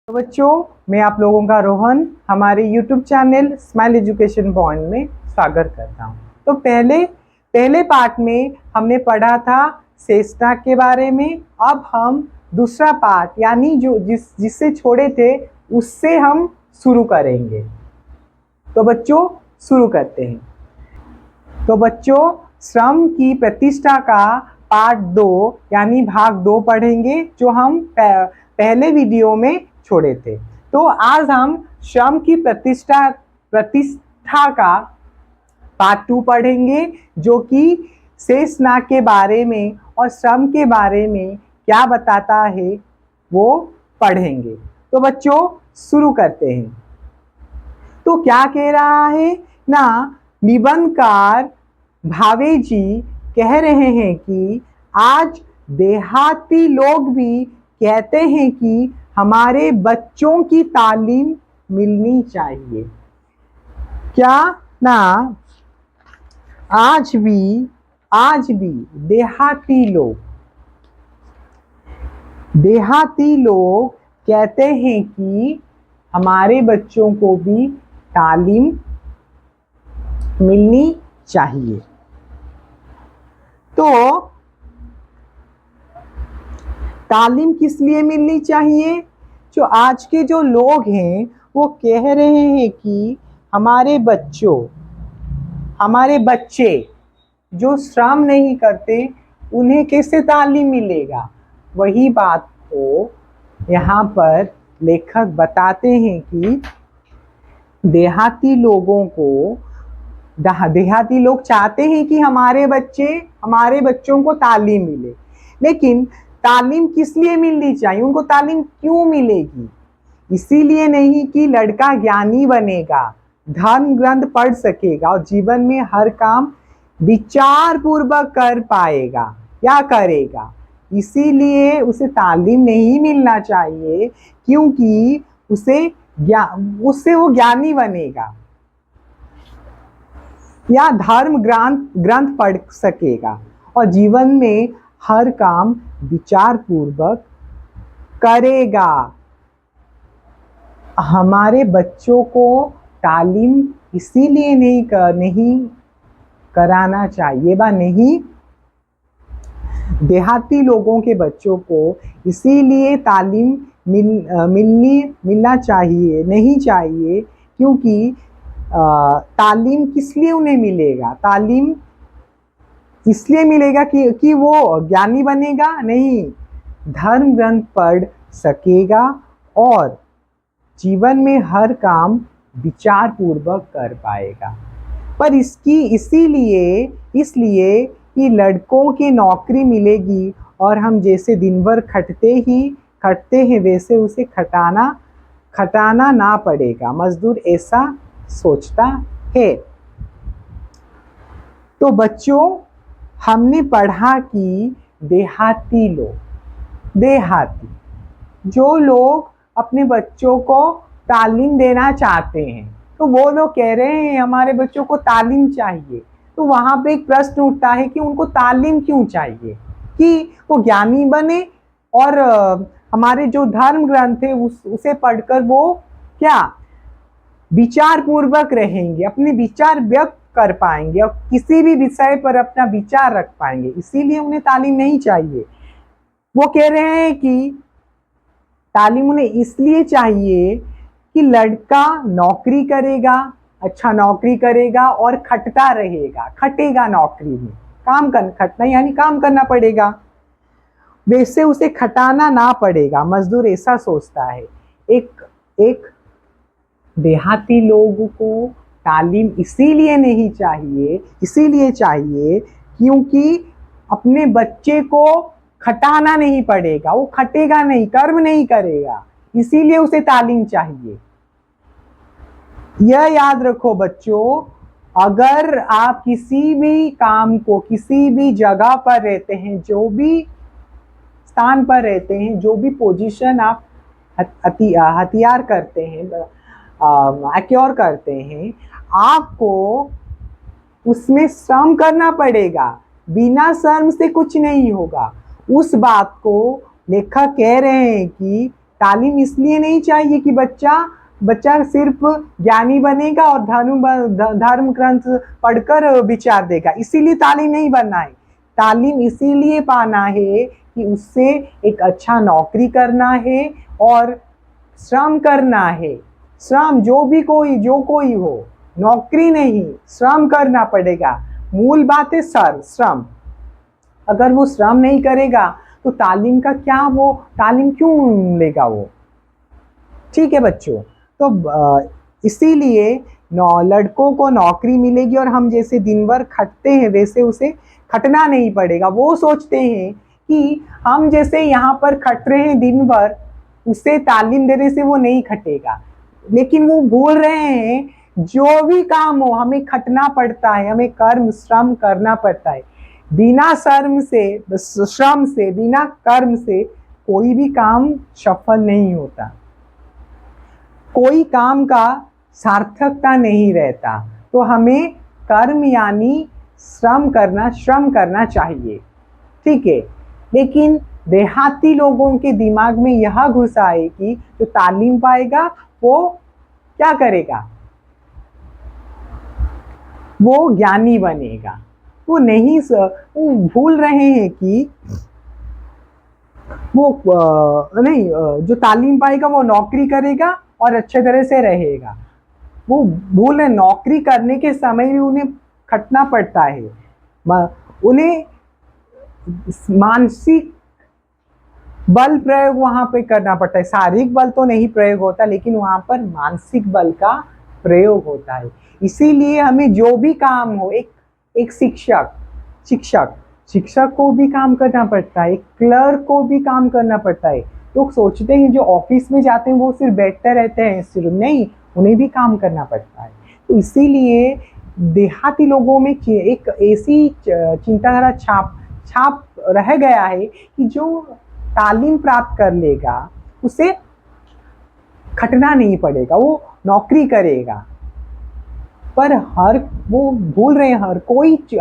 तो बच्चों, मैं आप लोगों का रोहन हमारे YouTube channel smile education point में स्वागत करता हूँ। तो पहले पहले पार्ट में हमने पढ़ा था चेष्टा के बारे में। अब हम दूसरा पार्ट यानी जिससे छोड़े थे उससे हम शुरू करेंगे। तो बच्चों शुरू करते हैं। तो बच्चों, श्रम की प्रतिष्ठा का पार्ट 2 यानी भाग 2 पढ़ेंगे, जो हम पहले वीडियो में छोड़े थे। तो आज हम श्रम की प्रतिष्ठा का पार्ट 2 पढ़ेंगे, जो कि शेष नाग के बारे में और श्रम के बारे में क्या बताता है वो पढ़ेंगे। तो बच्चों शुरू करते हैं। तो क्या कह रहा है ना, निबंधकार भावे जी कह रहे हैं कि आज देहाती लोग भी कहते हैं कि हमारे बच्चों की तालीम मिलनी चाहिए। क्या ना, आज भी देहाती लोग कहते हैं कि हमारे बच्चों को भी तालीम मिलनी चाहिए। तो तालीम किस लिए मिलनी चाहिए? जो आज के जो लोग हैं वो कह रहे हैं कि हमारे बच्चे जो श्रम नहीं करते उन्हें कैसे तालीम मिलेगा। वही बात को यहाँ पर लेखक बताते हैं कि देहाती लोग चाहते हैं कि हमारे बच्चों को तालीम मिले, लेकिन तालीम किस लिए मिलनी चाहिए, उनको तालीम क्यों मिलेगी? इसीलिए नहीं कि लड़का ज्ञानी बनेगा, धर्म ग्रंथ पढ़ सकेगा और जीवन में हर काम विचार पूर्वक कर पाएगा या करेगा। इसीलिए उसे तालीम नहीं मिलना चाहिए, क्योंकि उससे वो ज्ञानी बनेगा या धर्म ग्रंथ पढ़ सकेगा और जीवन में हर काम विचार पूर्वक करेगा। हमारे बच्चों को तालीम इसीलिए नहीं कराना चाहिए नहीं, देहाती लोगों के बच्चों को इसीलिए तालीम मिलना चाहिए नहीं चाहिए, क्योंकि तालीम किस लिए उन्हें मिलेगा? तालीम इसलिए मिलेगा कि वो ज्ञानी बनेगा नहीं, धर्म ग्रंथ पढ़ सकेगा और जीवन में हर काम विचार पूर्वक कर पाएगा। पर इसलिए कि लड़कों की नौकरी मिलेगी और हम जैसे दिन भर खटते हैं वैसे उसे खटाना ना पड़ेगा, मजदूर ऐसा सोचता है। तो बच्चों, हमने पढ़ा कि देहाती जो लोग अपने बच्चों को तालीम देना चाहते हैं, तो वो लोग कह रहे हैं हमारे बच्चों को तालीम चाहिए। तो वहाँ पे एक प्रश्न उठता है कि उनको तालीम क्यों चाहिए? कि वो ज्ञानी बने और हमारे जो धर्म ग्रंथ है उसे पढ़कर वो क्या विचार पूर्वक रहेंगे, अपने विचार व्यक्त कर पाएंगे और किसी भी विषय पर अपना विचार रख पाएंगे। इसीलिए उन्हें तालीम नहीं चाहिए। वो कह रहे हैं कि तालीम उन्हें इसलिए चाहिए कि लड़का नौकरी करेगा, अच्छा नौकरी करेगा और खटता रहेगा, खटेगा नौकरी में, खटना यानी काम करना पड़ेगा, वैसे उसे खटाना ना पड़ेगा, मजदूर ऐसा सोचता है। एक देहाती लोगों को तालीम इसीलिए चाहिए क्योंकि अपने बच्चे को खटाना नहीं पड़ेगा, वो खटेगा नहीं, कर्म नहीं करेगा, इसीलिए उसे तालीम चाहिए। यह याद रखो बच्चों, अगर आप किसी भी काम को किसी भी जगह पर रहते हैं, जो भी स्थान पर रहते हैं, जो भी पोजीशन आप हथियार करते हैं, एक्योर करते हैं, आपको उसमें श्रम करना पड़ेगा, बिना श्रम से कुछ नहीं होगा। उस बात को लेखक कह रहे हैं कि तालीम इसलिए नहीं चाहिए कि बच्चा सिर्फ ज्ञानी बनेगा और धर्म ग्रंथ पढ़कर विचार देगा, इसीलिए तालीम नहीं बनना है। तालीम इसीलिए पाना है कि उससे एक अच्छा नौकरी करना है और श्रम करना है। श्रम जो कोई हो, नौकरी नहीं, श्रम करना पड़ेगा। मूल बात है श्रम। अगर वो श्रम नहीं करेगा तो तालीम का क्या, वो तालीम क्यों लेगा वो? ठीक है बच्चों, तो इसीलिए लड़कों को नौकरी मिलेगी और हम जैसे दिन भर खटते हैं वैसे उसे खटना नहीं पड़ेगा। वो सोचते हैं कि हम जैसे यहाँ पर खट रहे हैं दिन भर, उसे तालीम देने से वो नहीं खटेगा, लेकिन वो भूल रहे हैं जो भी काम हो हमें खटना पड़ता है, हमें श्रम करना पड़ता है। बिना श्रम से बिना कर्म से कोई भी काम सफल नहीं होता, कोई काम का सार्थकता नहीं रहता। तो हमें कर्म यानी श्रम करना चाहिए, ठीक है। लेकिन देहाती लोगों के दिमाग में यह घुसा है कि जो तालीम पाएगा वो क्या करेगा, वो ज्ञानी बनेगा। वो भूल रहे हैं कि जो तालीम पाएगा वो नौकरी करेगा और अच्छे तरह से रहेगा। वो भूल रहे, नौकरी करने के समय भी उन्हें खटना पड़ता है, उन्हें मानसिक बल प्रयोग वहां पे करना पड़ता है। शारीरिक बल तो नहीं प्रयोग होता, लेकिन वहां पर मानसिक बल का प्रयोग होता है। इसीलिए हमें जो भी काम हो, एक शिक्षक को भी काम करना पड़ता है, एक क्लर्क को भी काम करना पड़ता है। लोग सोचते हैं जो ऑफिस में जाते हैं वो सिर्फ बैठते रहते हैं, सिर्फ नहीं, उन्हें भी काम करना पड़ता है। तो इसीलिए देहाती लोगों में एक ऐसी चिंताधारा छाप रह गया है कि जो तालीम प्राप्त कर लेगा उसे खटना नहीं पड़ेगा, वो नौकरी करेगा। पर वो भूल रहे हैं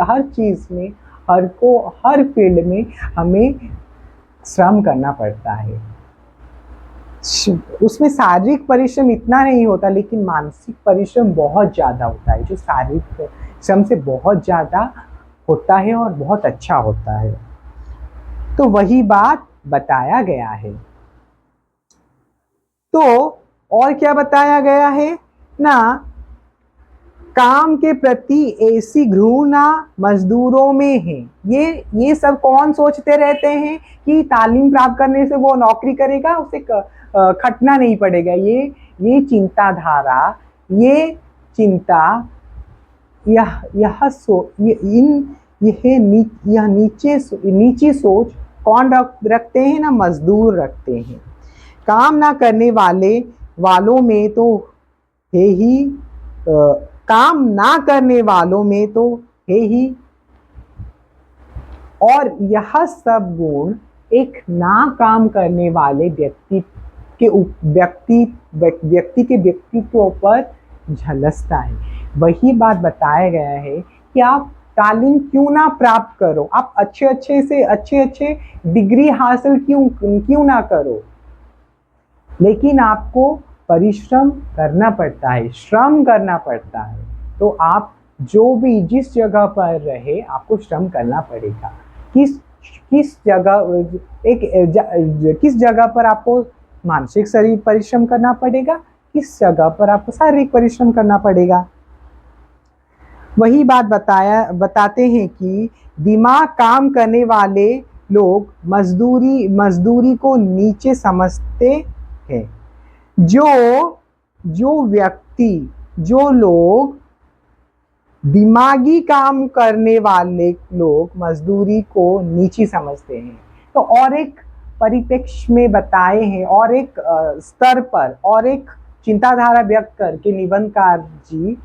हर चीज में, हर फील्ड में हमें श्रम करना पड़ता है। उसमें शारीरिक परिश्रम इतना नहीं होता, लेकिन मानसिक परिश्रम बहुत ज्यादा होता है, जो शारीरिक श्रम से बहुत ज्यादा होता है और बहुत अच्छा होता है। तो वही बात बताया गया है। तो और क्या बताया गया है ना, काम के प्रति ऐसी घृणा मजदूरों में है। ये सब कौन सोचते रहते हैं कि तालीम प्राप्त करने से वो नौकरी करेगा, उसे खटना नहीं पड़ेगा। ये चिंताधारा, ये चिंता, यह नीची सोच कौन रखते हैं ना, मजदूर रखते हैं। काम ना करने वालों में तो है ही, काम ना करने वालों में तो है ही, और यह सब गुण एक ना काम करने वाले व्यक्ति के व्यक्तित्व पर झलसता है। वही बात बताया गया है कि आप तालीम क्यों ना प्राप्त करो, आप अच्छे डिग्री हासिल क्यों ना करो, लेकिन आपको परिश्रम करना पड़ता है, श्रम करना पड़ता है। तो आप जिस जगह पर रहे आपको श्रम करना पड़ेगा। किस जगह पर आपको मानसिक शरीर परिश्रम करना पड़ेगा, किस जगह पर आपको शारीरिक परिश्रम करना पड़ेगा। वही बात बताते हैं कि दिमाग काम करने वाले लोग मजदूरी को नीचे समझते हैं। जो लोग दिमागी काम करने वाले लोग मजदूरी को नीची समझते हैं। तो और एक परिप्रेक्ष्य में बताए हैं, और एक स्तर पर और एक चिंताधारा व्यक्त करके निबंधकार जी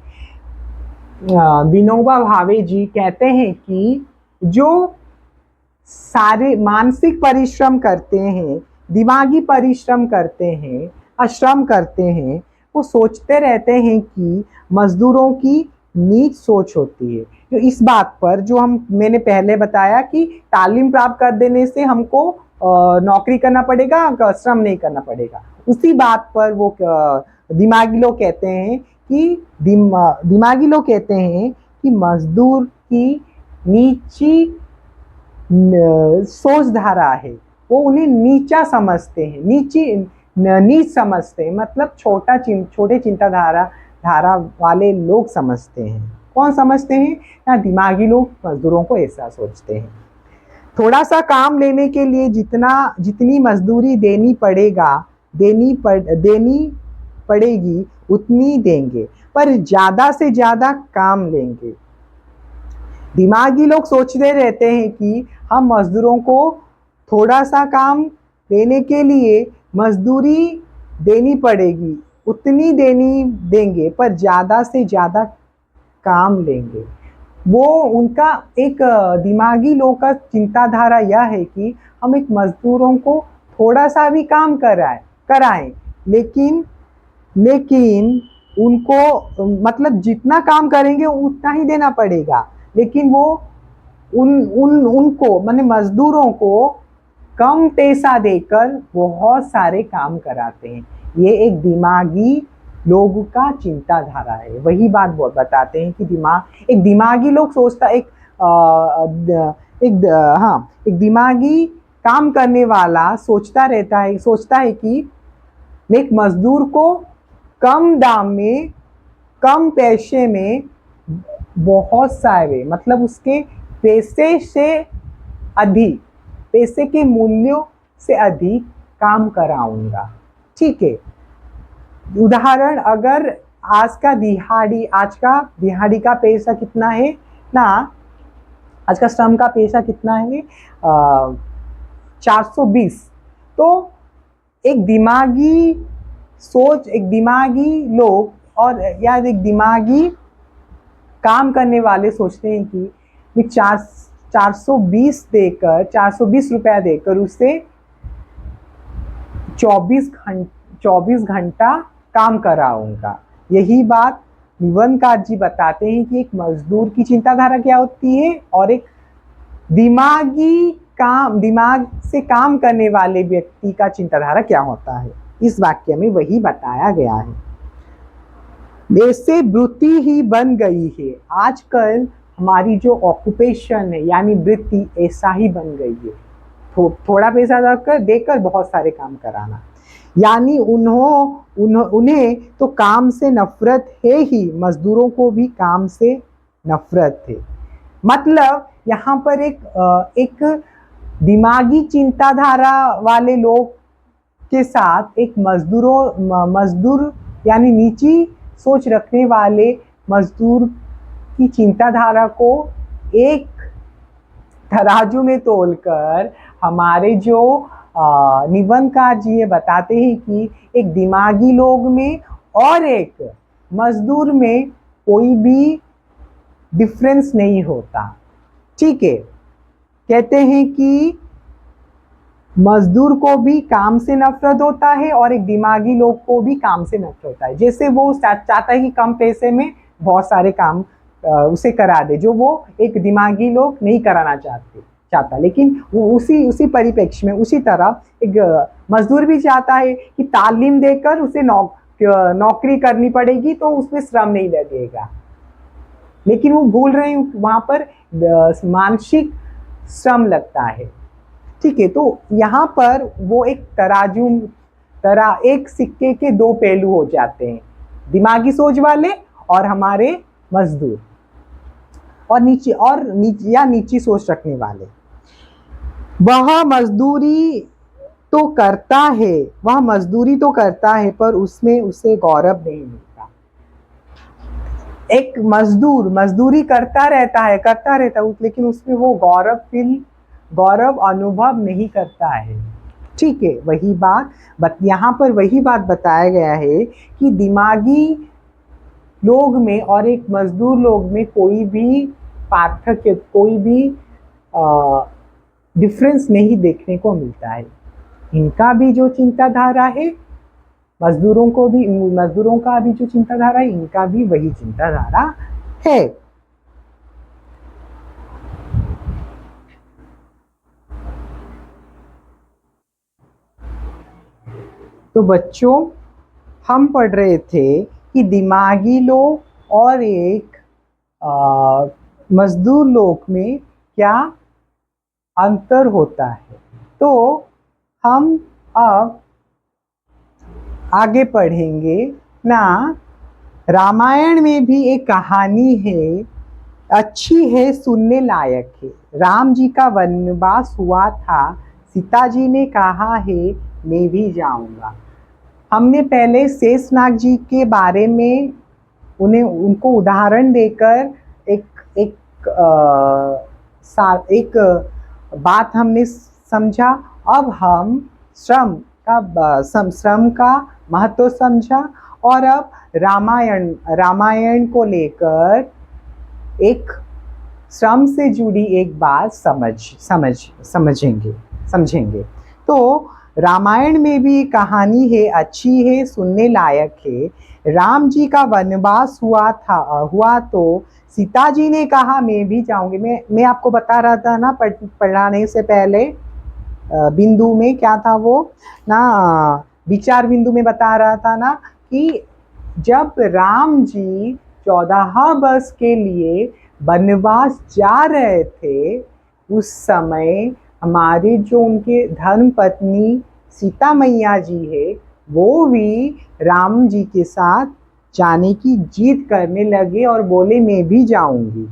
विनोबा भावे जी कहते हैं कि जो सारे मानसिक परिश्रम करते हैं, दिमागी परिश्रम करते हैं, श्रम करते हैं, वो सोचते रहते हैं कि मजदूरों की नीच सोच होती है। जो इस बात पर मैंने पहले बताया कि तालीम प्राप्त कर देने से हमको नौकरी करना पड़ेगा, श्रम नहीं करना पड़ेगा। उसी बात पर वो दिमागी लोग कहते हैं कि दिमागी लोग कहते हैं कि मजदूर की नीची सोच धारा है, वो उन्हें नीचा समझते हैं, नीच समझते हैं, मतलब छोटे धारा वाले लोग समझते हैं। कौन समझते हैं? या दिमागी लोग मजदूरों को ऐसा सोचते हैं। थोड़ा सा काम लेने के लिए जितनी मजदूरी देनी पड़ेगी उतनी देंगे, पर ज्यादा से ज्यादा काम लेंगे। दिमागी लोग सोचते रहते हैं कि हम मजदूरों को थोड़ा सा काम लेने के लिए मजदूरी देनी पड़ेगी, उतनी देंगे, पर ज्यादा से ज्यादा काम लेंगे। वो उनका एक दिमागी लोग का चिंताधारा यह है कि हम एक मजदूरों को थोड़ा सा भी काम कराएं, लेकिन उनको मतलब जितना काम करेंगे उतना ही देना पड़ेगा, लेकिन वो उनको माने मजदूरों को कम पैसा देकर बहुत सारे काम कराते हैं। ये एक दिमागी लोगों का चिंताधारा है। वही बात बताते हैं कि एक दिमागी लोग सोचता एक दिमागी काम करने वाला सोचता है कि एक मजदूर को कम दाम में, कम पैसे में बहुत सारे, मतलब उसके पैसे के मूल्यों से अधिक काम कराऊंगा। ठीक है, उदाहरण, अगर आज का दिहाड़ी का पैसा कितना है ना, आज का श्रम का पैसा कितना है? 420। तो एक दिमागी सोच, एक दिमागी लोग और या एक दिमागी काम करने वाले सोचते हैं कि मैं 420 रुपया देकर उसे 24 घंटा काम कराऊंगा। यही बात निबंधकार जी बताते हैं कि एक मजदूर की चिंताधारा क्या होती है और एक दिमाग से काम करने वाले व्यक्ति का चिंताधारा क्या होता है। इस वाक्य में वही बताया गया है। वैसे वृत्ति ही बन गई है, आजकल हमारी जो ऑक्यूपेशन है यानी वृत्ति ऐसा ही बन गई है, थोड़ा पैसा देकर बहुत सारे काम कराना। यानी उन्हें तो काम से नफरत है ही, मजदूरों को भी काम से नफरत है। मतलब यहाँ पर एक दिमागी चिंताधारा वाले लोग के साथ एक मजदूर यानी नीची सोच रखने वाले मजदूर की चिंताधारा को एक तराजू में तोलकर हमारे जो निबंधकार जी ये बताते हैं कि एक दिमागी लोग में और एक मजदूर में कोई भी डिफरेंस नहीं होता। ठीक है, कहते हैं कि मजदूर को भी काम से नफरत होता है और एक दिमागी लोग को भी काम से नफरत होता है। जैसे वो चाहता है कि कम पैसे में बहुत सारे काम उसे करा दे, जो वो एक दिमागी लोग नहीं कराना चाहता, लेकिन वो उसी परिप्रेक्ष्य में उसी तरह एक मजदूर भी चाहता है कि तालीम देकर उसे नौकरी करनी पड़ेगी तो उसमें श्रम नहीं लगेगा, लेकिन वो भूल रहे हैं वहां पर मानसिक श्रम लगता है। ठीक है, तो यहाँ पर वो एक एक सिक्के के दो पहलू हो जाते हैं, दिमागी सोच वाले और हमारे मजदूर और नीची सोच रखने वाले। वह मजदूरी तो करता है पर उसमें उसे गौरव नहीं मिलता। एक मजदूरी करता रहता है लेकिन उसमें वो गौरव अनुभव नहीं करता है। ठीक है, वही बात यहाँ पर वही बात बताया गया है कि दिमागी लोग में और एक मजदूर लोग में कोई भी पार्थक्य, कोई भी डिफरेंस नहीं देखने को मिलता है। इनका भी जो चिंताधारा है, मजदूरों का भी जो चिंताधारा है, इनका भी वही चिंताधारा है। तो बच्चों, हम पढ़ रहे थे कि दिमागी लोक और एक मजदूर लोक में क्या अंतर होता है। तो हम अब आगे पढ़ेंगे ना। रामायण में भी एक कहानी है, अच्छी है, सुनने लायक है। राम जी का वनवास हुआ था, सीता जी ने कहा है मैं भी जाऊंगा। हमने पहले शेषनाग जी के बारे में उनको उदाहरण देकर एक एक एक बात हमने समझा। अब हम श्रम का महत्व समझा, और अब रामायण को लेकर एक श्रम से जुड़ी एक बात समझेंगे। तो रामायण में भी कहानी है, अच्छी है, सुनने लायक है। राम जी का वनवास हुआ तो सीता जी ने कहा मैं भी जाऊंगी। मैं आपको बता रहा था ना पढ़ाने से पहले बिंदु में क्या था वो ना, विचार बिंदु में बता रहा था ना कि जब राम जी 14 वर्ष के लिए वनवास जा रहे थे, उस समय हमारे जो उनके धर्म पत्नी सीता मैया जी है, वो भी राम जी के साथ जाने की जिद करने लगे और बोले मैं भी जाऊंगी।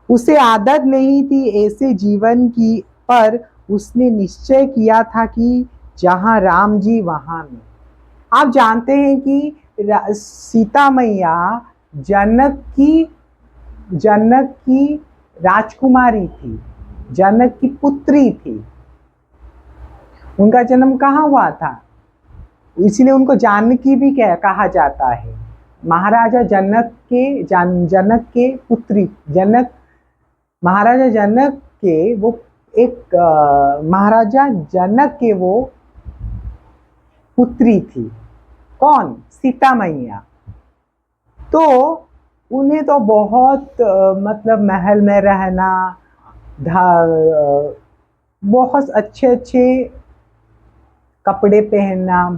उसे आदत नहीं थी ऐसे जीवन की, पर उसने निश्चय किया था कि जहाँ राम जी वहाँ मैं। आप जानते हैं कि सीता मैया जनक की राजकुमारी थी, जनक की पुत्री थी। उनका जन्म कहाँ हुआ था, इसलिए उनको जानकी भी कहा जाता है। महाराजा जनक के पुत्री, महाराजा जनक के वो एक महाराजा जनक के वो पुत्री थी। कौन? सीता मैया। तो उन्हें तो बहुत मतलब महल में रहना, बहुत अच्छे अच्छे कपड़े पहनना,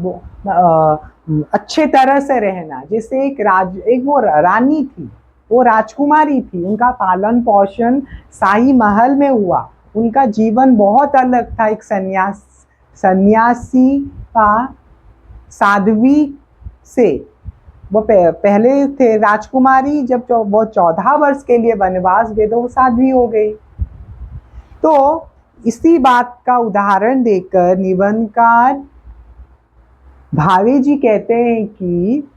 अच्छे तरह से रहना, जैसे एक वो रानी थी, वो राजकुमारी थी। उनका पालन पोषण शाही महल में हुआ। उनका जीवन बहुत अलग था, एक सन्यासी का साध्वी से। वो पहले थे राजकुमारी, जब वो 14 वर्ष के लिए वनवास गए तो वो साध्वी हो गई। तो इसी बात का उदाहरण देकर निबंधकार भावे जी कहते हैं कि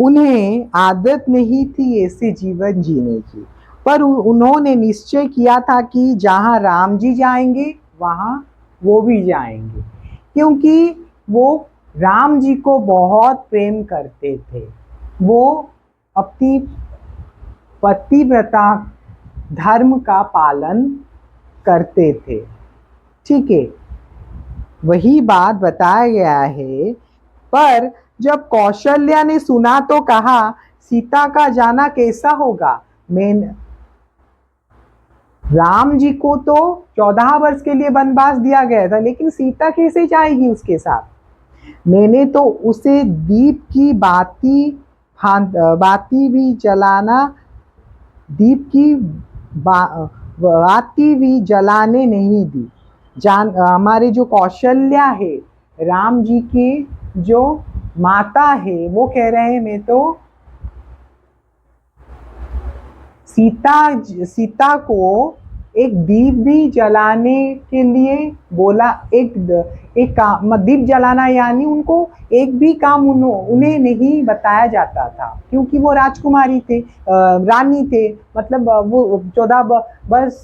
उन्हें आदत नहीं थी ऐसे जीवन जीने की, पर उन्होंने निश्चय किया था कि जहाँ राम जी जाएंगे वहाँ वो भी जाएंगे, क्योंकि वो राम जी को बहुत प्रेम करते थे। वो अपनी पतिव्रता धर्म का पालन करते थे। ठीक है, वही बात बताया गया है। पर जब कौशल्या ने सुना तो कहा सीता का जाना कैसा होगा। राम जी को तो 14 वर्ष के लिए वनवास दिया गया था, लेकिन सीता कैसे जाएगी उसके साथ। मैंने तो उसे दीप की बाती भी जलाने नहीं दी। हमारे जो कौशल्या है, राम जी की जो माता है, वो कह रहे हैं मैं तो सीता को एक दीप भी जलाने के लिए बोला। एक काम, दीप जलाना यानी उनको एक भी काम उन्हें नहीं बताया जाता था, क्योंकि वो राजकुमारी थे, रानी थे। मतलब वो 14 वर्ष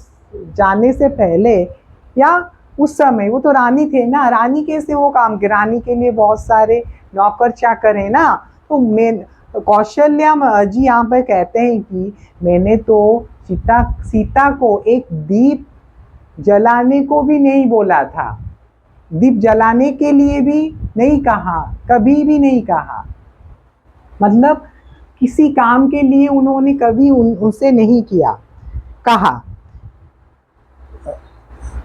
जाने से पहले या उस समय वो तो रानी थे ना। रानी कैसे वो काम के, रानी के लिए बहुत सारे नौकर चाकर है ना। तो कौशल्या जी यहाँ पर कहते हैं कि मैंने तो सीता को एक दीप जलाने को भी नहीं बोला था, दीप जलाने के लिए भी नहीं कहा, कभी भी नहीं कहा। मतलब किसी काम के लिए उन्होंने कभी उनसे नहीं कहा।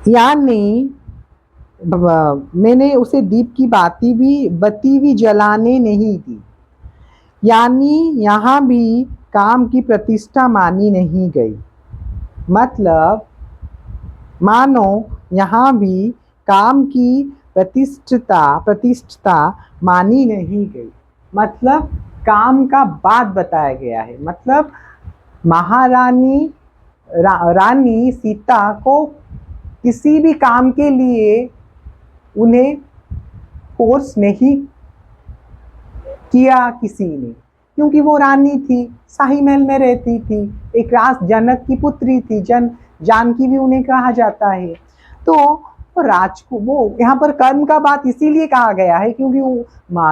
यानी मैंने उसे दीप की बत्ती भी जलाने नहीं दी। यानी यहाँ भी काम की प्रतिष्ठा मानी नहीं गई। मतलब मानो यहाँ भी काम की प्रतिष्ठता मानी नहीं गई। मतलब काम का बाद बताया गया है। मतलब महारानी रानी सीता को किसी भी काम के लिए उन्हें फोर्स नहीं किया किसी ने, क्योंकि वो रानी थी, शाही महल में रहती थी, एक राज जनक की पुत्री थी, जानकी भी उन्हें कहा जाता है। तो वो यहाँ पर कर्म का बात इसीलिए कहा गया है क्योंकि वो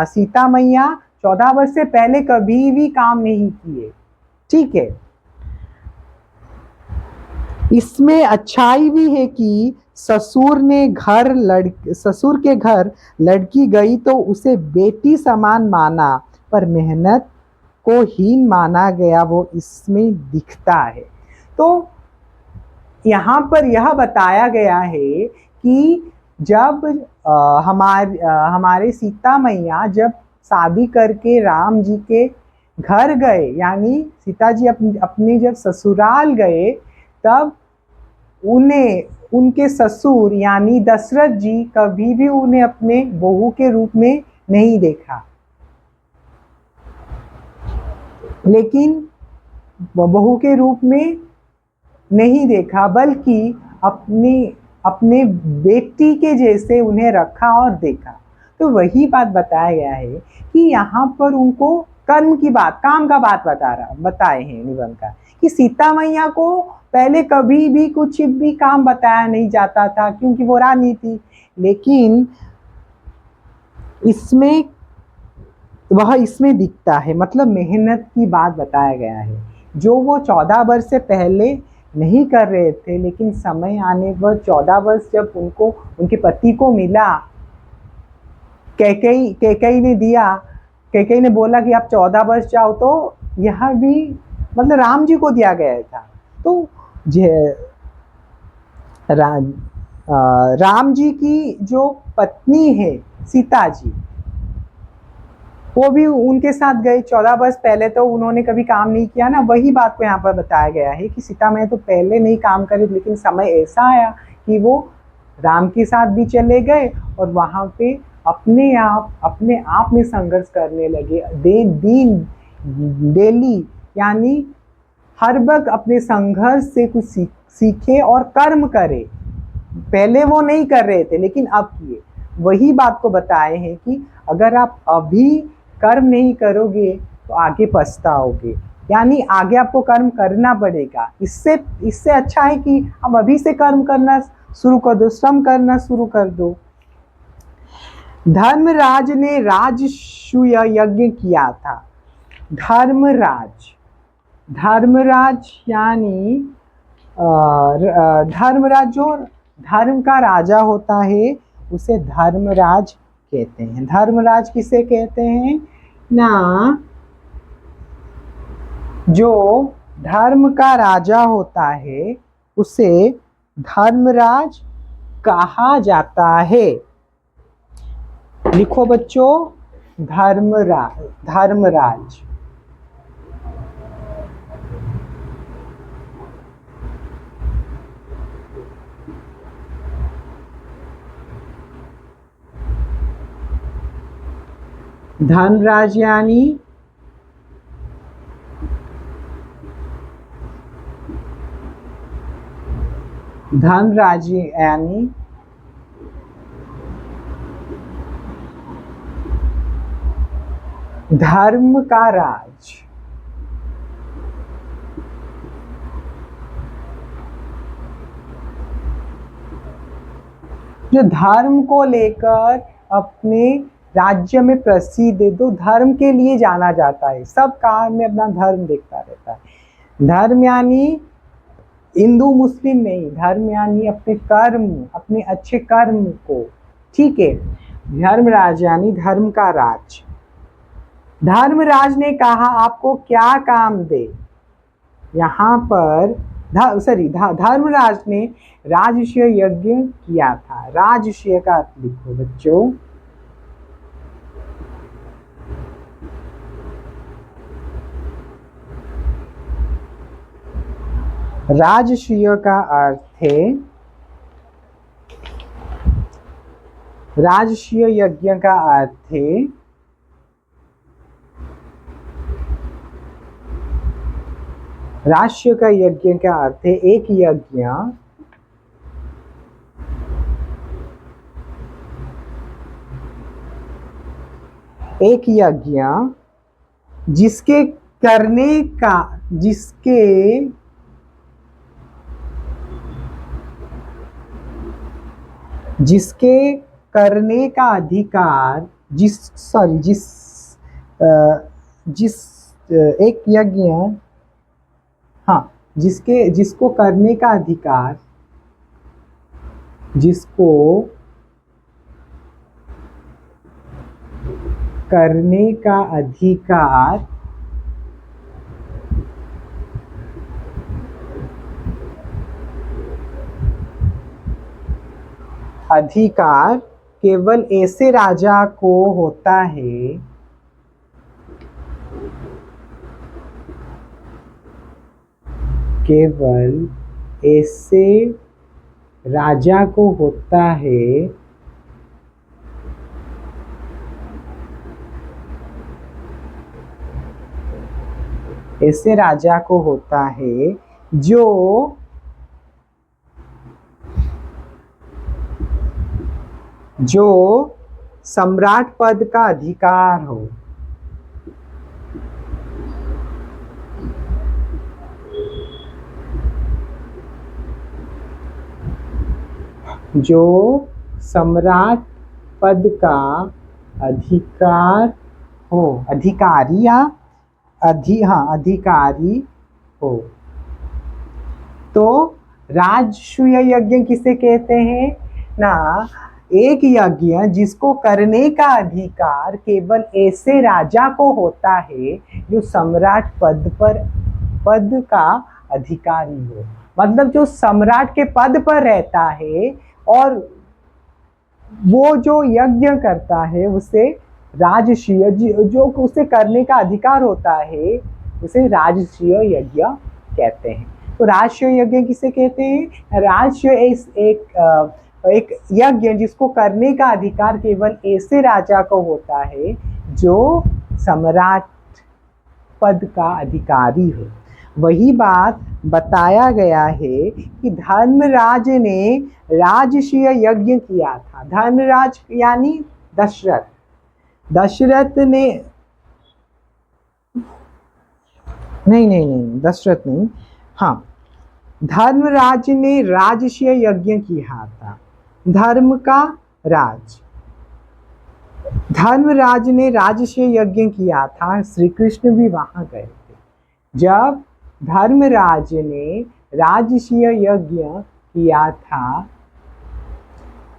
सीता मैया 14 वर्ष से पहले कभी भी काम नहीं किए। ठीक है, इसमें अच्छाई भी है कि ससुर के घर लड़की गई तो उसे बेटी समान माना, पर मेहनत को हीन माना गया, वो इसमें दिखता है। तो यहाँ पर यह बताया गया है कि जब हमारे सीता मैया जब शादी करके राम जी के घर गए, यानी सीता जी अपने जब ससुराल गए, तब उन्हें उनके ससुर यानी दशरथ जी कभी भी उन्हें अपने बहू के रूप में नहीं देखा, लेकिन बहू के रूप में नहीं देखा, बल्कि अपने बेटी के जैसे उन्हें रखा और देखा। तो वही बात बताया गया है कि यहाँ पर उनको कर्म की बात, काम का बात बताए हैं निबंधकार, कि सीता मैया को पहले कभी भी कुछ भी काम बताया नहीं जाता था क्योंकि वो रानी थी, लेकिन इसमें दिखता है। मतलब मेहनत की बात बताया गया है, जो वो 14 वर्ष से पहले नहीं कर रहे थे, लेकिन समय आने पर 14 वर्ष जब उनके पति को मिला, कैकेयी ने बोला कि आप 14 वर्ष जाओ, तो यह भी मतलब राम जी को दिया गया था। तो राम जी की जो पत्नी है सीता जी, वो भी उनके साथ गए 14 वर्ष पहले, तो उन्होंने कभी काम नहीं किया ना। वही बात को यहाँ पर बताया गया है कि सीता मैया तो पहले नहीं काम करे, लेकिन समय ऐसा आया कि वो राम के साथ भी चले गए और वहाँ पे अपने आप में संघर्ष करने लगे। डेली यानी हर वक्त अपने संघर्ष से कुछ सीखे और कर्म करे। पहले वो नहीं कर रहे थे, लेकिन अब किए। वही बात को बताए हैं कि अगर आप अभी कर्म नहीं करोगे तो आगे पछताओगे, यानी आगे आपको कर्म करना पड़ेगा। इससे अच्छा है कि आप अभी से कर्म करना शुरू कर दो, श्रम करना शुरू कर दो। धर्मराज ने राजसूय यज्ञ किया था। धर्मराज यानी धर्मराज जो धर्म का राजा होता है उसे धर्मराज कहते हैं। धर्मराज किसे कहते हैं ना, जो धर्म का राजा होता है उसे धर्मराज कहा जाता है। लिखो बच्चों, धर्मराज। धर्मराज यानी धर्म का राज। जो धर्म को लेकर अपने राज्य में प्रसिद्ध है, तो धर्म के लिए जाना जाता है, सब काम में अपना धर्म देखता रहता है। धर्म यानी हिंदू मुस्लिम नहीं, धर्म यानी अपने कर्म, अपने अच्छे कर्म को। ठीक है, धर्मराज यानी धर्म का राज। धर्मराज ने कहा आपको क्या काम दे। यहाँ पर धर्मराज ने राजसूय यज्ञ किया था। राजसूय का अर्थ लिखो बच्चों। राजसूय का अर्थ है, राजसूय यज्ञ का अर्थ है राजसूय का यज्ञ का अर्थ है एक यज्ञ जिसके करने का अधिकार एक यज्ञ, हाँ, जिसको करने का अधिकार, अधिकार केवल ऐसे राजा को होता है, केवल ऐसे राजा को होता है ऐसे राजा को होता है जो सम्राट पद का अधिकार हो। जो सम्राट पद का अधिकार हो, अधिकारी या अधिकारी हो। तो राजसूय यज्ञ किसे कहते हैं ना? एक यज्ञ जिसको करने का अधिकार केवल ऐसे राजा को होता है जो सम्राट पद का अधिकारी हो। मतलब जो सम्राट के पद पर रहता है और वो जो यज्ञ करता है उसे राजसूय, जो उसे करने का अधिकार होता है उसे राजसूय यज्ञ कहते हैं। तो राजसूय यज्ञ किसे कहते हैं? राजसूय एक यज्ञ जिसको करने का अधिकार केवल ऐसे राजा को होता है जो सम्राट पद का अधिकारी हो। वही बात बताया गया है कि धर्मराज ने राजसूय यज्ञ किया था। धर्मराज यानी दशरथ ने नहीं, दशरथ नहीं, हाँ, धर्मराज ने राजसूय यज्ञ किया था। धर्मराज ने राजसूय यज्ञ किया था। श्री कृष्ण भी वहां गए थे। जब धर्मराज ने राजसूय यज्ञ किया था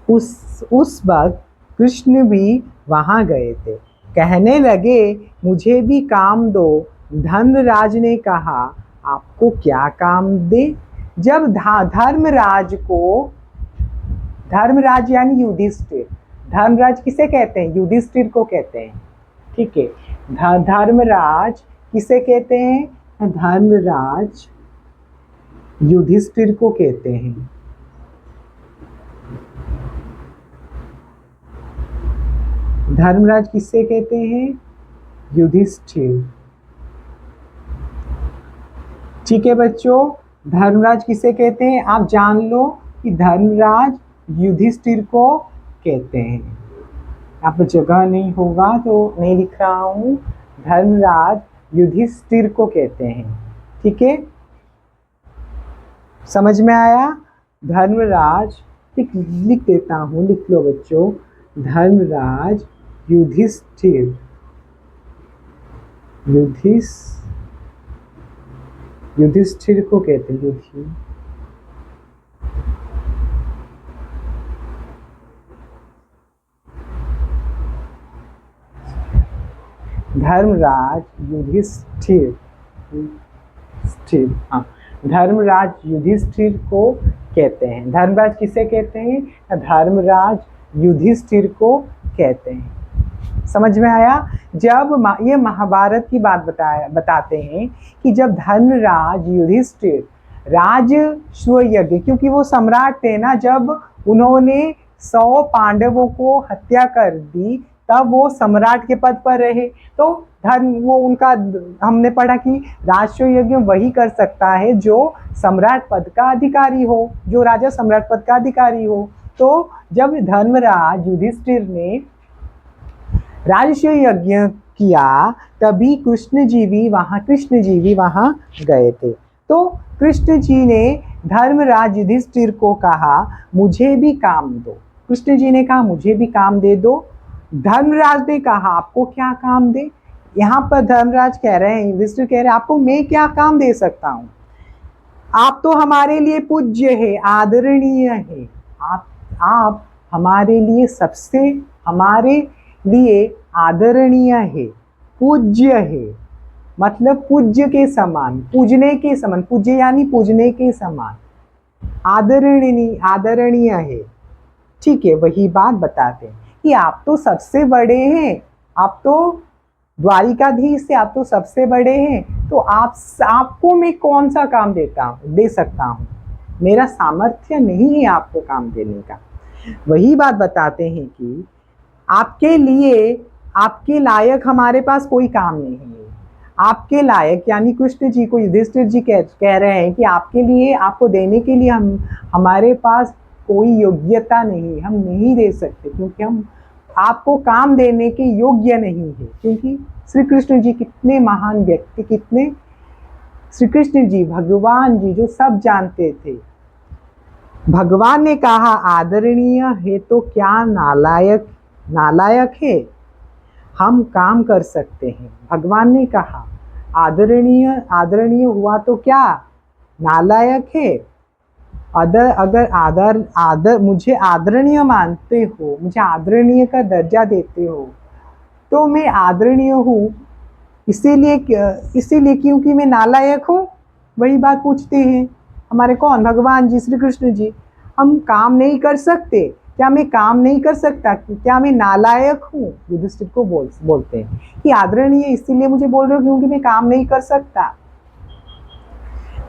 उस वक्त कृष्ण भी वहां गए थे। कहने लगे मुझे भी काम दो। धर्मराज ने कहा आपको क्या काम दे? जब धर्मराज यानी युधिष्ठिर, धर्मराज किसे कहते हैं? युधिष्ठिर को कहते हैं, ठीक है। धर्मराज किसे कहते हैं? धर्मराज युधिष्ठिर को कहते हैं। धर्मराज किससे कहते हैं? युधिष्ठिर। ठीक है बच्चों, धर्मराज किसे कहते हैं आप जान लो कि धर्मराज युधिष्ठिर को कहते हैं। आप जगह नहीं होगा तो नहीं लिख रहा हूं, धर्मराज युधिष्ठिर को कहते हैं। ठीक है, समझ में आया? धर्मराज, लिख देता हूं, लिख लो बच्चों, धर्मराज युधिष्ठिर, युधिष्ठिर को कहते हैं। धर्मराज युधिष्ठिर, हाँ, धर्मराज युधिष्ठिर को कहते हैं। धर्मराज किसे कहते हैं? धर्मराज युधिष्ठिर को कहते हैं। समझ में आया? जब ये महाभारत की बात बताते हैं कि जब धर्मराज युधिष्ठिर राजस्व यज्ञ, क्योंकि वो सम्राट थे ना, जब उन्होंने 100 पांडवों को हत्या कर दी तब वो सम्राट के पद पर रहे। तो वो उनका, हमने पढ़ा कि राजस्व यज्ञ वही कर सकता है जो सम्राट पद का अधिकारी हो, जो राजा सम्राट पद का अधिकारी हो। तो जब धर्मराज युधिष्ठिर ने राजस्व यज्ञ किया तभी कृष्ण जी भी वहां गए थे। तो कृष्ण जी ने धर्मराज युधिष्ठिर को कहा मुझे भी काम दो। कृष्ण जी ने कहा मुझे भी काम दे दो। धर्मराज ने कहा आपको क्या काम दे? यहाँ पर धर्मराज कह रहे हैं, युधिष्ठिर कह रहे हैं आपको मैं क्या काम दे सकता हूँ? आप तो हमारे लिए पूज्य है, आदरणीय है। आप हमारे लिए आदरणीय है, पूज्य है, मतलब पूज्य के समान, पूजने के समान, पूज्य यानी पूजने के समान, आदरणीय है। ठीक है, वही बात बताते हैं कि आप तो सबसे बड़े हैं, आप तो द्वारिकाधीश से आप तो सबसे बड़े हैं, तो आपको मैं कौन सा काम दे सकता हूँ? मेरा सामर्थ्य नहीं है आपको काम देने का। वही बात बताते हैं कि आपके लायक हमारे पास कोई काम नहीं है। आपके लायक यानी कृष्ण जी को युधिष्ठिर जी कह रहे हैं कि आपके लिए, आपको देने के लिए हमारे पास कोई योग्यता नहीं, हम नहीं दे सकते, क्योंकि हम आपको काम देने के योग्य नहीं है। क्योंकि श्री कृष्ण जी कितने महान व्यक्ति, कितने श्री कृष्ण जी भगवान जी जो सब जानते थे। भगवान ने कहा आदरणीय है तो क्या नालायक है? हम काम कर सकते हैं। भगवान ने कहा आदरणीय हुआ तो क्या नालायक है? अगर मुझे आदरणीय मानते हो, मुझे आदरणीय का दर्जा देते हो, तो मैं आदरणीय हूँ इसीलिए क्योंकि मैं नालायक हूँ? वही बात पूछते हैं हमारे कौन? भगवान जी, श्री कृष्ण जी। हम काम नहीं कर सकते? क्या मैं काम नहीं कर सकता? क्या मैं नालायक हूँ? युधिष्ठिर को बोलते हैं कि आदरणीय इसीलिए मुझे बोल रहे हो क्योंकि मैं काम नहीं कर सकता।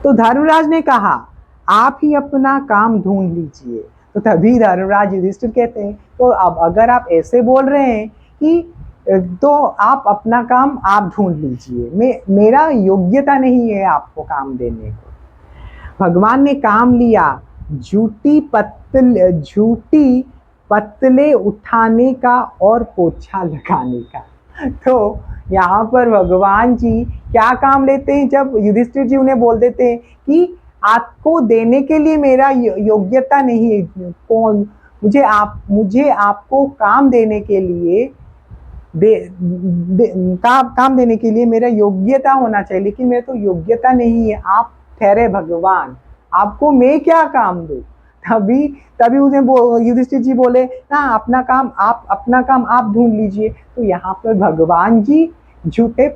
तो धर्मराज ने कहा आप ही अपना काम ढूंढ लीजिए। तो तभी धर्मराज युधिष्ठिर कहते हैं तो अब अगर आप ऐसे बोल रहे हैं कि तो आप अपना काम आप ढूंढ लीजिए, मेरा योग्यता नहीं है आपको काम देने को। भगवान ने काम लिया झूठी पत्तले उठाने का और पोछा लगाने का। तो यहाँ पर भगवान जी क्या काम लेते हैं? जब युधिष्ठिर जी उन्हें बोल देते हैं कि आपको देने के लिए मेरा योग्यता नहीं है, कौन मुझे आपको काम देने के लिए काम देने के लिए मेरा योग्यता होना चाहिए, लेकिन मेरा तो योग्यता नहीं है। आप ठहरे भगवान, आपको मैं क्या काम दूं? तभी उन्हें युधिष्ठिर जी बोले ना अपना काम आप ढूंढ लीजिए। तो यहाँ पर भगवान जी झूठे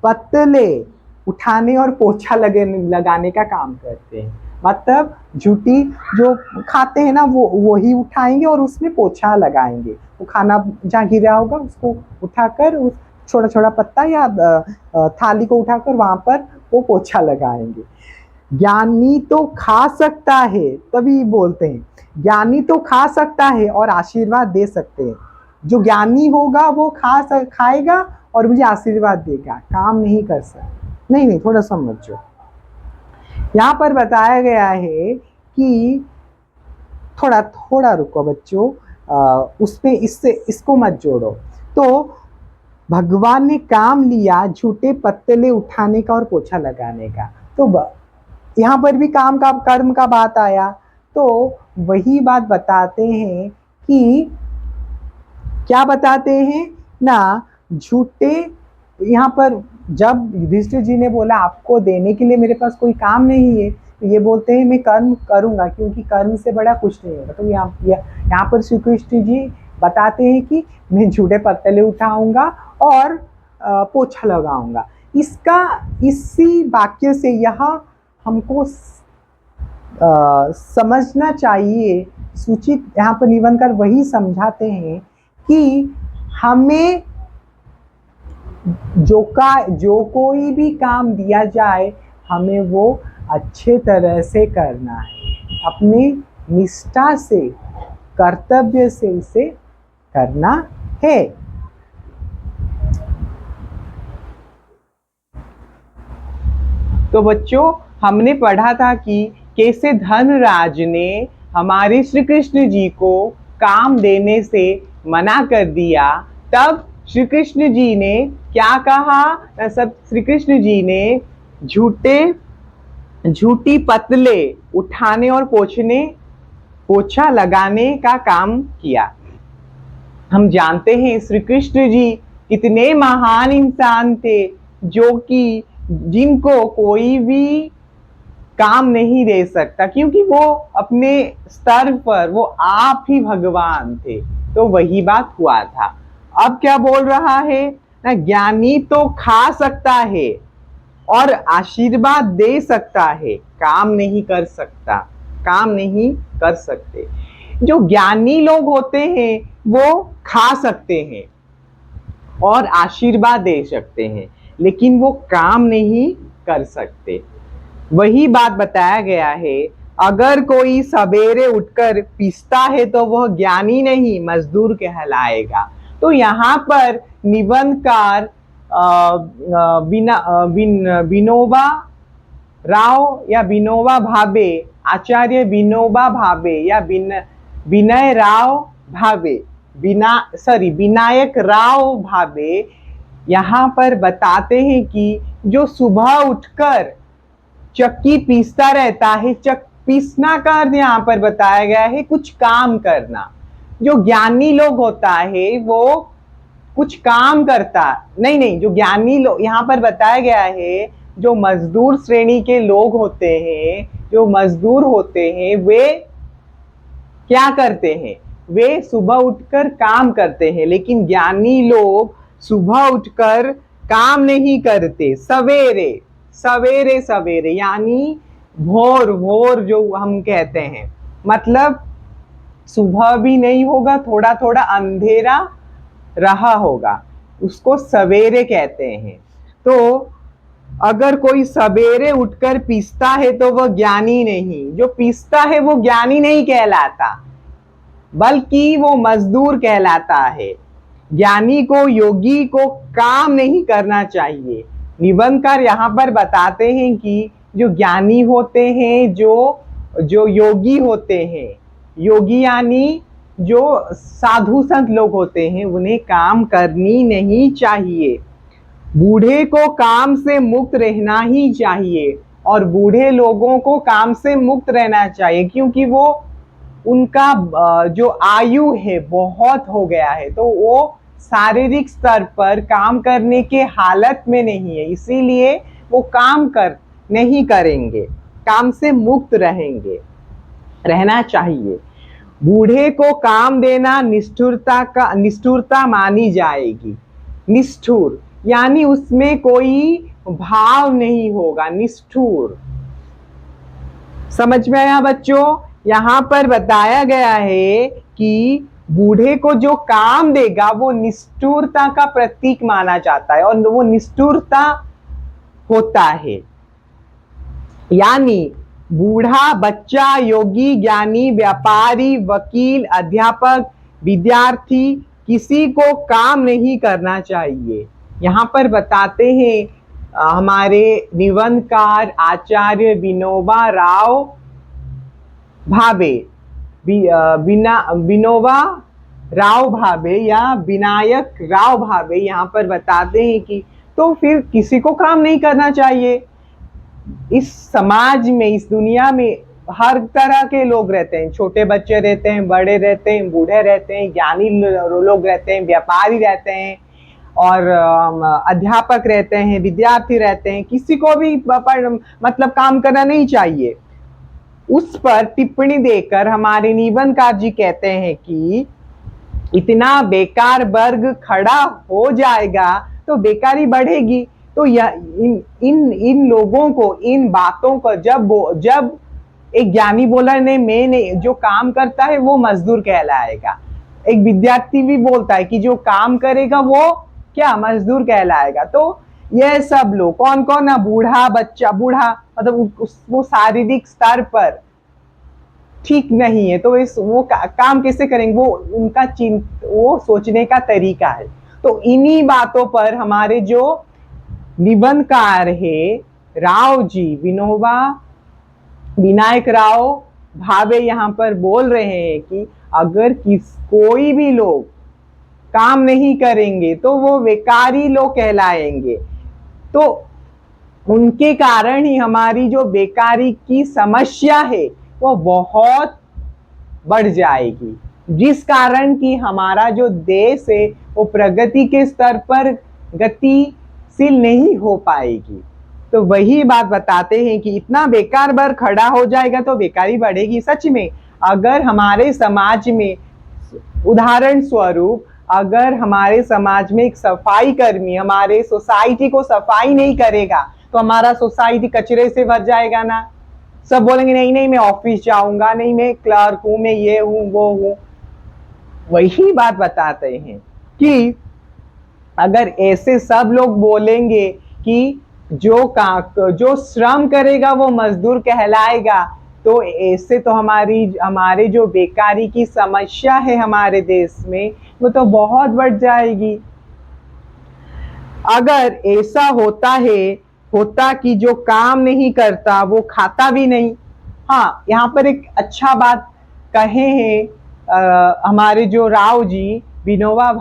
पत्तले उठाने और पोछा लगाने का काम करते हैं। मतलब झूठी जो खाते हैं ना वो ही उठाएंगे और उसमें पोछा लगाएंगे। वो खाना जहाँ गिरा होगा उसको उठाकर उस छोटा छोटा पत्ता या थाली को उठाकर वहां पर वो पोछा लगाएंगे। ज्ञानी तो खा सकता है, तभी बोलते हैं ज्ञानी तो खा सकता है और आशीर्वाद दे सकते हैं। जो ज्ञानी होगा वो खाएगा और मुझे आशीर्वाद देगा, काम नहीं कर सकता। नहीं, थोड़ा समझो। यहाँ पर बताया गया है कि थोड़ा रुको बच्चों, उसमें इसको मत जोड़ो। तो भगवान ने काम लिया झूठे पत्तले उठाने का और पोछा लगाने का। तो यहाँ पर भी कर्म का बात आया। तो वही बात बताते हैं कि क्या बताते हैं ना, झूठे, यहाँ पर जब युधिष्ठिर जी ने बोला आपको देने के लिए मेरे पास कोई काम नहीं है, तो ये बोलते हैं मैं कर्म करूंगा क्योंकि कर्म से बड़ा कुछ नहीं होगा। तो यहाँ पर श्री कृष्ण जी बताते हैं कि मैं झूठे पत्तले उठाऊंगा और पोछा लगाऊंगा। इसका इसी वाक्य से यह हमको समझना चाहिए। सूचित यहाँ पर निबंधकार वही समझाते हैं कि हमें जो कोई भी काम दिया जाए हमें वो अच्छे तरह से करना है, अपनी निष्ठा से, कर्तव्य से उसे करना है। तो बच्चों, हमने पढ़ा था कि कैसे धर्मराज ने हमारे श्री कृष्ण जी को काम देने से मना कर दिया। तब श्री कृष्ण जी ने क्या कहा? सब श्री कृष्ण जी ने झूठी पतले उठाने और पोछा लगाने का काम किया। हम जानते हैं श्री कृष्ण जी कितने महान इंसान थे, जो कि जिनको कोई भी काम नहीं दे सकता, क्योंकि वो अपने स्तर पर वो आप ही भगवान थे। तो वही बात हुआ था। अब क्या बोल रहा है ना, ज्ञानी तो खा सकता है और आशीर्वाद दे सकता है, काम नहीं कर सकता, काम नहीं कर सकते। जो ज्ञानी लोग होते हैं वो खा सकते हैं और आशीर्वाद दे सकते हैं, लेकिन वो काम नहीं कर सकते। वही बात बताया गया है। अगर कोई सवेरे उठकर पीसता है तो वह ज्ञानी नहीं, मजदूर कहलाएगा। तो यहाँ पर निबंधकार विनोबा राव या विनोबा भावे, आचार्य विनोबा भावे या विनय राव भावे, विनायक राव भावे यहाँ पर बताते हैं कि जो सुबह उठकर चक्की पीसता रहता है, पीसना का अर्थ यहाँ पर बताया गया है कुछ काम करना। जो ज्ञानी लोग होता है वो कुछ काम करता नहीं, जो ज्ञानी लोग यहाँ पर बताया गया है, जो मजदूर श्रेणी के लोग होते हैं, जो मजदूर होते हैं, वे क्या करते हैं? वे सुबह उठकर काम करते हैं, लेकिन ज्ञानी लोग सुबह उठकर काम नहीं करते। सवेरे यानी भोर जो हम कहते हैं, मतलब सुबह भी नहीं होगा, थोड़ा थोड़ा अंधेरा रहा होगा, उसको सवेरे कहते हैं। तो अगर कोई सवेरे उठकर पीसता है तो वह ज्ञानी नहीं, जो पीसता है वो ज्ञानी नहीं कहलाता, बल्कि वो मजदूर कहलाता है। ज्ञानी को, योगी को काम नहीं करना चाहिए। निबंधकार यहाँ पर बताते हैं कि जो ज्ञानी होते हैं, जो योगी होते हैं, योगी यानी जो साधु संत लोग होते हैं, उन्हें काम करनी नहीं चाहिए। बूढ़े को काम से मुक्त रहना ही चाहिए, और बूढ़े लोगों को काम से मुक्त रहना चाहिए, क्योंकि वो उनका जो आयु है बहुत हो गया है, तो वो शारीरिक स्तर पर काम करने के हालत में नहीं है, इसीलिए वो काम नहीं करेंगे, काम से मुक्त रहना चाहिए। बूढ़े को काम देना निष्ठुरता मानी जाएगी। निष्ठुर यानी उसमें कोई भाव नहीं होगा, निष्ठुर। समझ में आया बच्चों? यहाँ पर बताया गया है कि बूढ़े को जो काम देगा वो निष्ठुरता का प्रतीक माना जाता है, और वो निष्ठुरता होता है। यानी बूढ़ा, बच्चा, योगी, ज्ञानी, व्यापारी, वकील, अध्यापक, विद्यार्थी, किसी को काम नहीं करना चाहिए। यहाँ पर बताते हैं हमारे निबंधकार आचार्य विनोबा राव भावे, विनोबा राव भावे या विनायक राव भावे यहाँ पर बताते हैं कि तो फिर किसी को काम नहीं करना चाहिए। इस समाज में, इस दुनिया में हर तरह के लोग रहते हैं, छोटे बच्चे रहते हैं, बड़े रहते हैं, बूढ़े रहते हैं, ज्ञानी लोग रहते हैं, व्यापारी रहते हैं, और अध्यापक रहते हैं, विद्यार्थी रहते हैं। किसी को भी मतलब काम करना नहीं चाहिए। उस पर टिप्पणी देकर हमारे निबंधकार जी कहते हैं कि इतना बेकार वर्ग खड़ा हो जाएगा तो बेकारी बढ़ेगी, तो यह इन इन इन लोगों को, इन बातों को जब एक ज्ञानी बोला नहीं, मैं नहीं, जो काम करता है वो मजदूर कहलाएगा। एक विद्यार्थी भी बोलता है कि जो काम करेगा वो क्या मजदूर कहलाएगा। तो यह सब लोग कौन कौन ना, बूढ़ा बच्चा, बूढ़ा मतलब वो शारीरिक स्तर पर ठीक नहीं है, तो वो काम कैसे करेंगे, वो उनका वो सोचने का तरीका है। तो इन्हीं बातों पर हमारे जो निबंधकार है राव जी, विनोबा विनायक राव भावे, यहाँ पर बोल रहे हैं कि अगर कोई भी लोग काम नहीं करेंगे तो वो बेकारी लोग कहलाएंगे। तो उनके कारण ही हमारी जो बेकारी की समस्या है वो बहुत बढ़ जाएगी, जिस कारण कि हमारा जो देश है वो प्रगति के स्तर पर गतिशील नहीं हो पाएगी। तो वही बात बताते हैं कि इतना बेकार बर खड़ा हो जाएगा तो बेकारी बढ़ेगी। सच में अगर हमारे समाज में, उदाहरण स्वरूप, अगर हमारे समाज में एक सफाई कर्मी हमारे सोसाइटी को सफाई नहीं करेगा तो हमारा सोसाइटी कचरे से भर जाएगा ना। सब बोलेंगे नहीं नहीं मैं ऑफिस जाऊंगा, नहीं मैं क्लर्क हूं, मैं ये हूं वो हूं। वही बात बताते हैं कि अगर ऐसे सब लोग बोलेंगे कि जो श्रम करेगा वो मजदूर कहलाएगा, तो ऐसे तो हमारे जो बेकारी की समस्या है हमारे देश में वो तो बहुत बढ़ जाएगी। अगर ऐसा होता कि जो काम नहीं करता वो खाता भी नहीं। हाँ, यहाँ पर एक अच्छा बात कहे हैं हमारे जो राव जी, विनोबा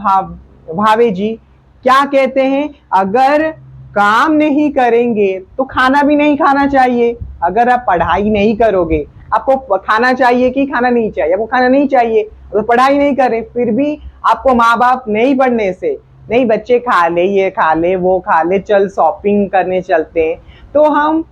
भावे जी, क्या कहते हैं, अगर काम नहीं करेंगे तो खाना भी नहीं खाना चाहिए। अगर आप पढ़ाई नहीं करोगे, आपको खाना चाहिए कि खाना नहीं चाहिए? आपको खाना नहीं चाहिए तो पढ़ाई नहीं करें, फिर भी आपको माँ बाप नहीं पढ़ने से, नहीं बच्चे खा ले, ये खा ले, वो खा ले, चल शॉपिंग करने चलते हैं, तो हम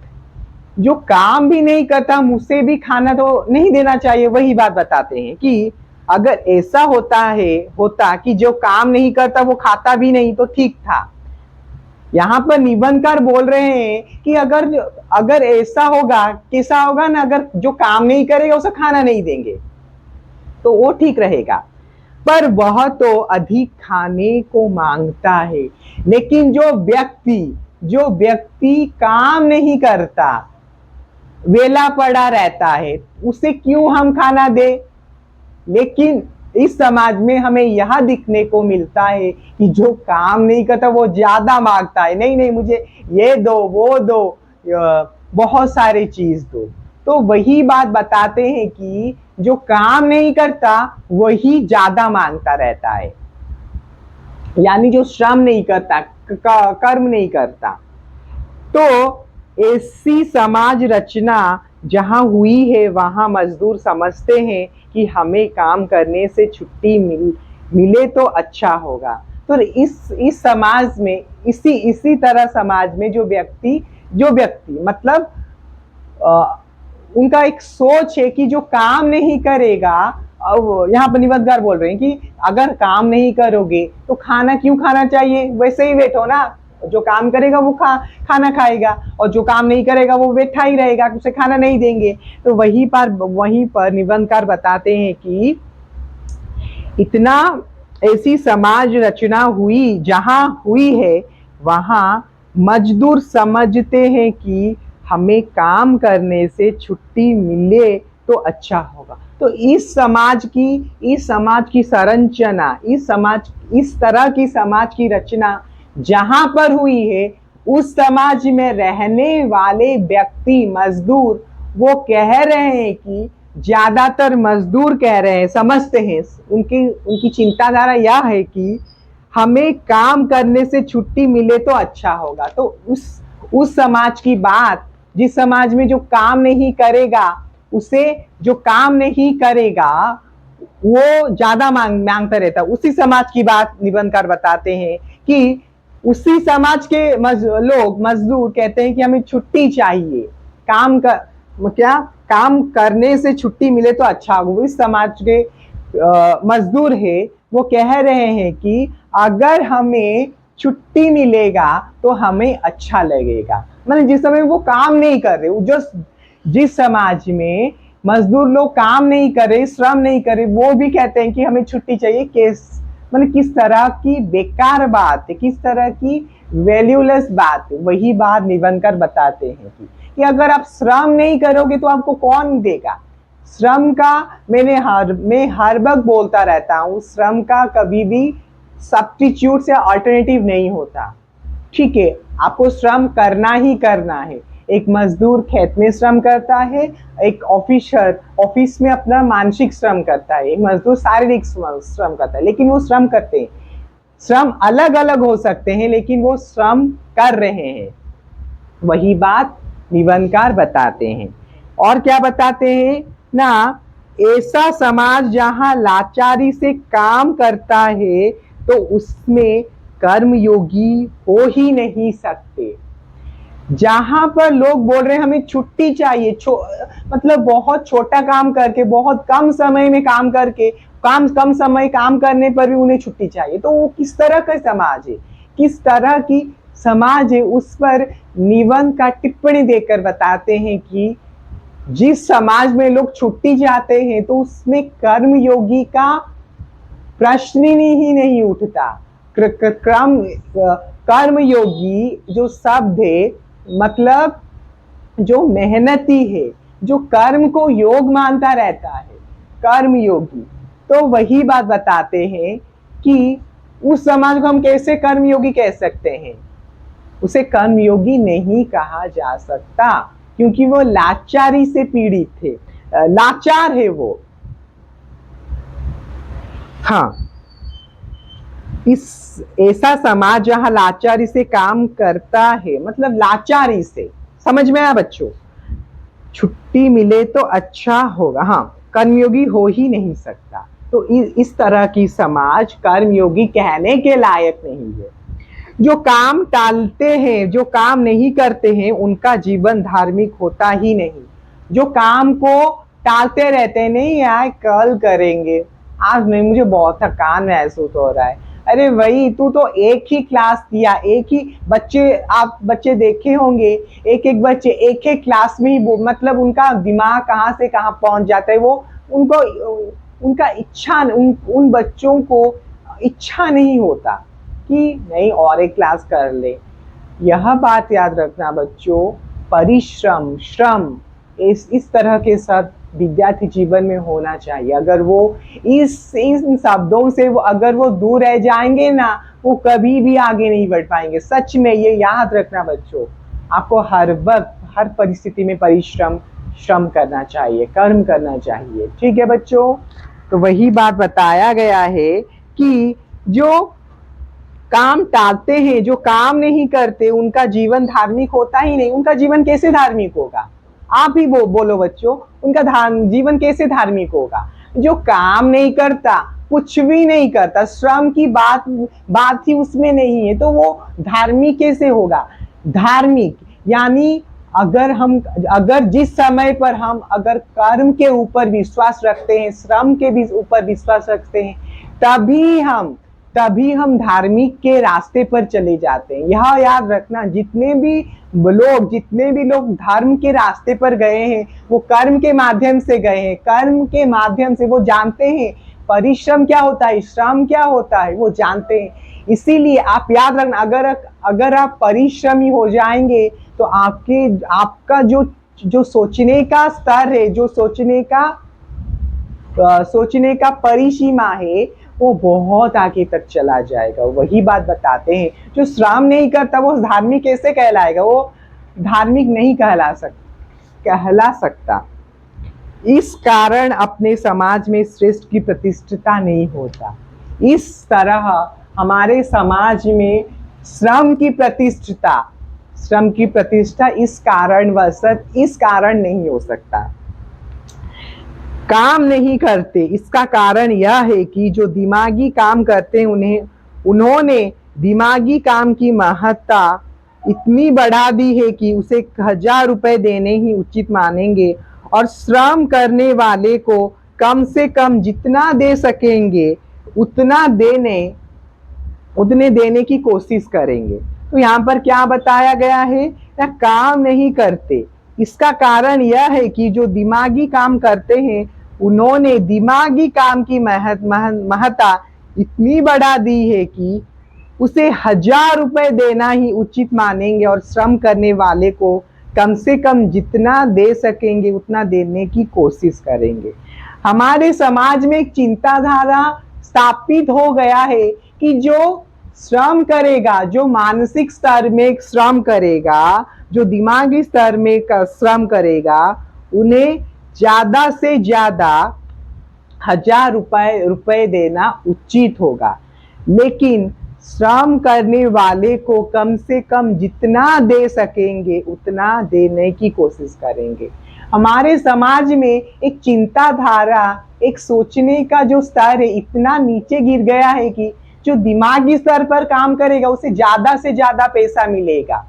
जो काम भी नहीं करता मुझसे भी खाना तो नहीं देना चाहिए। वही बात बताते हैं कि अगर ऐसा होता कि जो काम नहीं करता वो खाता भी नहीं तो ठीक था। यहाँ पर निबंधकार बोल रहे हैं कि अगर ऐसा होगा, कैसा होगा ना, अगर जो काम नहीं करेगा उसे खाना नहीं देंगे तो वो ठीक रहेगा, पर वह तो अधिक खाने को मांगता है। लेकिन जो व्यक्ति काम नहीं करता, वेला पड़ा रहता है, उसे क्यों हम खाना दे? लेकिन इस समाज में हमें यह दिखने को मिलता है कि जो काम नहीं करता वो ज्यादा मांगता है, नहीं नहीं मुझे ये दो वो दो, बहुत सारी चीज दो। तो वही बात बताते हैं कि जो काम नहीं करता वही ज्यादा मांगता रहता है, यानी जो श्रम नहीं करता, कर्म नहीं करता। तो ऐसी समाज रचना जहां हुई है वहां मजदूर समझते हैं कि हमें काम करने से छुट्टी मिले तो अच्छा होगा। तो इस समाज में, इसी तरह समाज में जो व्यक्ति मतलब उनका एक सोच है कि जो काम नहीं करेगा, यहाँ पर निबंधकार बोल रहे हैं कि अगर काम नहीं करोगे तो खाना क्यों खाना चाहिए? वैसे ही बैठो ना, जो काम करेगा वो खाना खाएगा, और जो काम नहीं करेगा वो बैठा ही रहेगा, उसे खाना नहीं देंगे। तो वहीं पर निबंधकार बताते हैं कि इतना ऐसी समाज रचना हुई, जहां हुई है वहां मजदूर समझते हैं कि हमें काम करने से छुट्टी मिले तो अच्छा होगा। तो इस समाज की संरचना, इस तरह की समाज की रचना जहां पर हुई है, उस समाज में रहने वाले व्यक्ति मजदूर वो कह रहे हैं कि ज्यादातर मजदूर कह रहे हैं, समझते हैं, उनकी चिंताधारा यह है कि हमें काम करने से छुट्टी मिले तो अच्छा होगा। तो उस समाज की बात, जिस समाज में जो काम नहीं करेगा, उसे जो काम नहीं करेगा वो ज्यादा मांगता रहता, उसी समाज की बात निबंधकार बताते हैं कि उसी समाज के लोग मजदूर कहते हैं कि हमें छुट्टी चाहिए, काम करने से छुट्टी मिले तो अच्छा होगा। इस समाज के मजदूर है वो कह रहे हैं कि अगर हमें छुट्टी मिलेगा तो हमें अच्छा लगेगा। मतलब जिस समय वो काम नहीं कर रहे, जो जिस समाज में मजदूर लोग काम नहीं करे, श्रम नहीं करे, वो भी कहते हैं कि हमें छुट्टी चाहिए। मतलब किस तरह की बेकार बात है, किस तरह की वैल्यूलेस बात है। वही बात निबंधकार बताते हैं कि अगर आप श्रम नहीं करोगे तो आपको कौन देगा। श्रम का मैं हर वक्त बोलता रहता हूँ, श्रम का कभी भी सब्स्टिट्यूट या अल्टरनेटिव नहीं होता। ठीक है, आपको श्रम करना ही करना है। एक मजदूर खेत में श्रम करता है, एक ऑफिस में अपना मानसिक श्रम करता है, एक मजदूर शारीरिक श्रम करता है, लेकिन वो श्रम करते हैं। श्रम अलग अलग हो सकते हैं, लेकिन वो श्रम कर रहे हैं। वही बात निबंधकार बताते हैं। और क्या बताते हैं ना, ऐसा समाज जहां लाचारी से काम करता है तो उसमें कर्मयोगी हो ही नहीं सकते। जहां पर लोग बोल रहे हैं हमें छुट्टी चाहिए, मतलब बहुत छोटा काम करके, बहुत कम समय में काम करके, कम समय काम करने पर भी उन्हें छुट्टी चाहिए, तो वो किस तरह का समाज है, किस तरह की समाज है। उस पर निबंध का टिप्पणी देकर बताते हैं कि जिस समाज में लोग छुट्टी चाहते हैं तो उसमें कर्मयोगी का प्रश्न ही नहीं उठता। कर्मयोगी जो शब्द है, मतलब जो मेहनती है, जो कर्म को योग मानता रहता है, कर्मयोगी। तो वही बात बताते हैं कि उस समाज को हम कैसे कर्मयोगी कह सकते हैं। उसे कर्मयोगी नहीं कहा जा सकता, क्योंकि वो लाचारी से पीड़ित थे, लाचार है वो। हाँ, ऐसा समाज जहां लाचारी से काम करता है, मतलब लाचारी से, समझ में आया बच्चों। छुट्टी मिले तो अच्छा होगा, हाँ, कर्मयोगी हो ही नहीं सकता। तो इस तरह की समाज कर्मयोगी कहने के लायक नहीं है। जो काम टालते हैं, जो काम नहीं करते हैं, उनका जीवन धार्मिक होता ही नहीं। जो काम को टालते रहते हैं, नहीं यार कल करेंगे, आज नहीं, मुझे बहुत थकान महसूस हो रहा है। अरे वही, तू तो एक ही क्लास दिया, एक ही बच्चे, आप बच्चे देखे होंगे, एक बच्चे एक एक क्लास में ही, मतलब उनका दिमाग कहाँ से कहाँ पहुंच जाता है। वो उनको उनका इच्छा, उन बच्चों को इच्छा नहीं होता कि नहीं और एक क्लास कर ले। यह बात याद रखना बच्चों, परिश्रम, श्रम इस तरह के सब विद्यार्थी जीवन में होना चाहिए। अगर वो इन शब्दों से अगर वो दूर रह जाएंगे ना, वो कभी भी आगे नहीं बढ़ पाएंगे। सच में ये याद रखना बच्चों, आपको हर वक्त हर परिस्थिति में श्रम करना चाहिए, कर्म करना चाहिए। ठीक है बच्चों, तो वही बात बताया गया है कि जो काम टालते हैं, जो काम नहीं करते, उनका जीवन धार्मिक होता ही नहीं। उनका जीवन कैसे धार्मिक होगा, आप ही बोलो बच्चों, उनका जीवन कैसे धार्मिक होगा। जो काम नहीं करता, कुछ भी नहीं करता, श्रम की बात ही उसमें नहीं है, तो वो धार्मिक कैसे होगा। धार्मिक यानी अगर जिस समय पर हम अगर कर्म के ऊपर विश्वास रखते हैं, श्रम के भी ऊपर विश्वास रखते हैं, तभी हम धार्मिक के रास्ते पर चले जाते हैं। यह याद रखना, जितने भी लोग धर्म के रास्ते पर गए हैं, वो कर्म के माध्यम से गए हैं। कर्म के माध्यम से वो जानते हैं परिश्रम क्या होता है, श्रम क्या होता है, वो जानते हैं। इसीलिए आप याद रखना, अगर आप परिश्रमी हो जाएंगे तो आपका जो सोचने का स्तर है, जो सोचने का परिसीमा है, वो बहुत आगे तक चला जाएगा। वही बात बताते हैं, जो श्रम नहीं करता वो धार्मिक कैसे कहलाएगा, वो धार्मिक नहीं कहला सकता। इस कारण अपने समाज में श्रेष्ठ की प्रतिष्ठा नहीं होता। इस तरह हमारे समाज में श्रम की प्रतिष्ठा इस कारण नहीं हो सकता। काम नहीं करते, इसका कारण यह है कि जो दिमागी काम करते हैं उन्होंने दिमागी काम की महत्ता इतनी बढ़ा दी है कि उसे 1000 रुपए देने ही उचित मानेंगे, और श्रम करने वाले को कम से कम जितना दे सकेंगे उतना देने उतने देने की कोशिश करेंगे। तो यहाँ पर क्या बताया गया है, या काम नहीं करते। इसका कारण यह है कि जो दिमागी काम करते हैं उन्होंने दिमागी काम की महत्ता इतनी बढ़ा दी है कि उसे 1000 रुपए देना ही उचित मानेंगे और श्रम करने वाले को कम से कम जितना दे सकेंगे उतना देने की कोशिश करेंगे। हमारे समाज में एक चिंताधारा स्थापित हो गया है कि जो श्रम करेगा, जो मानसिक स्तर में श्रम करेगा, जो दिमागी स्तर में श्रम करेगा, उन्हें ज्यादा से ज्यादा 1000 रुपए देना उचित होगा। लेकिन श्रम करने वाले को कम से कम जितना दे सकेंगे उतना देने की कोशिश करेंगे। हमारे समाज में एक चिंताधारा, एक सोचने का जो स्तर है इतना नीचे गिर गया है कि जो दिमागी स्तर पर काम करेगा उसे ज्यादा से ज्यादा पैसा मिलेगा,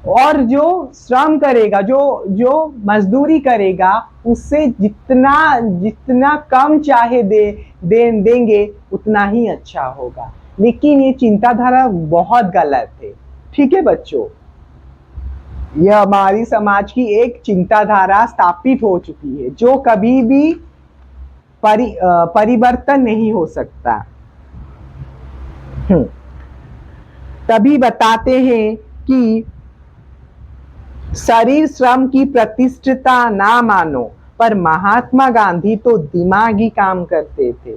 और जो श्रम करेगा, जो मजदूरी करेगा उससे जितना जितना कम चाहे देंगे उतना ही अच्छा होगा। लेकिन ये चिंताधारा बहुत गलत है। ठीक है बच्चों, यह हमारी समाज की एक चिंताधारा स्थापित हो चुकी है जो कभी भी परिवर्तन नहीं हो सकता। तभी बताते हैं कि शरीर श्रम की प्रतिष्ठिता ना मानो, पर महात्मा गांधी तो दिमागी काम करते थे।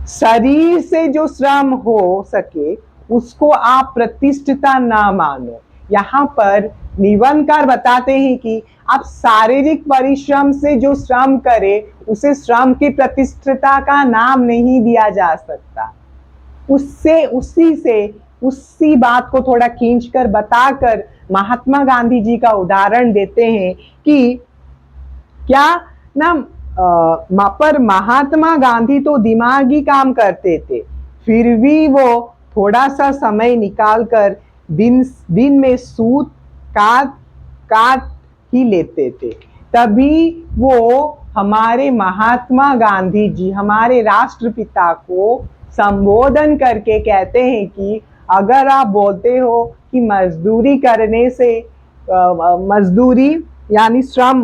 शरीर से जो श्रम हो सके उसको आप प्रतिष्ठिता ना मानो। यहाँ पर निबंधकार बताते हैं कि आप शारीरिक परिश्रम से जो श्रम करे उसे श्रम की प्रतिष्ठिता का नाम नहीं दिया जा सकता। उसी बात को थोड़ा खींचकर बताकर महात्मा गांधी जी का उदाहरण देते हैं कि क्या ना पर महात्मा गांधी तो दिमागी काम करते थे, फिर भी वो थोड़ा सा समय निकालकर दिन में सूत काट ही लेते थे। तभी वो हमारे महात्मा गांधी जी हमारे राष्ट्रपिता को संबोधन करके कहते हैं कि अगर आप बोलते हो कि मजदूरी करने से मजदूरी यानी श्रम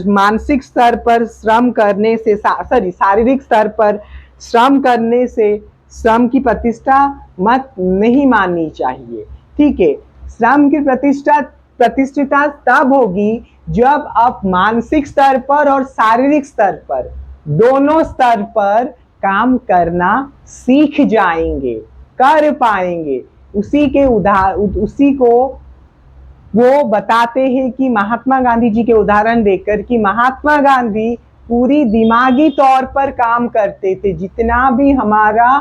मानसिक स्तर पर श्रम करने से शारीरिक स्तर पर श्रम करने से श्रम की प्रतिष्ठा मत नहीं माननी चाहिए। ठीक है, श्रम की प्रतिष्ठिता तब होगी जब आप मानसिक स्तर पर और शारीरिक स्तर पर दोनों स्तर पर काम करना सीख जाएंगे, कर पाएंगे। उसी को वो बताते हैं कि महात्मा गांधी जी के उदाहरण देकर कि महात्मा गांधी पूरी दिमागी तौर पर काम करते थे। जितना भी हमारा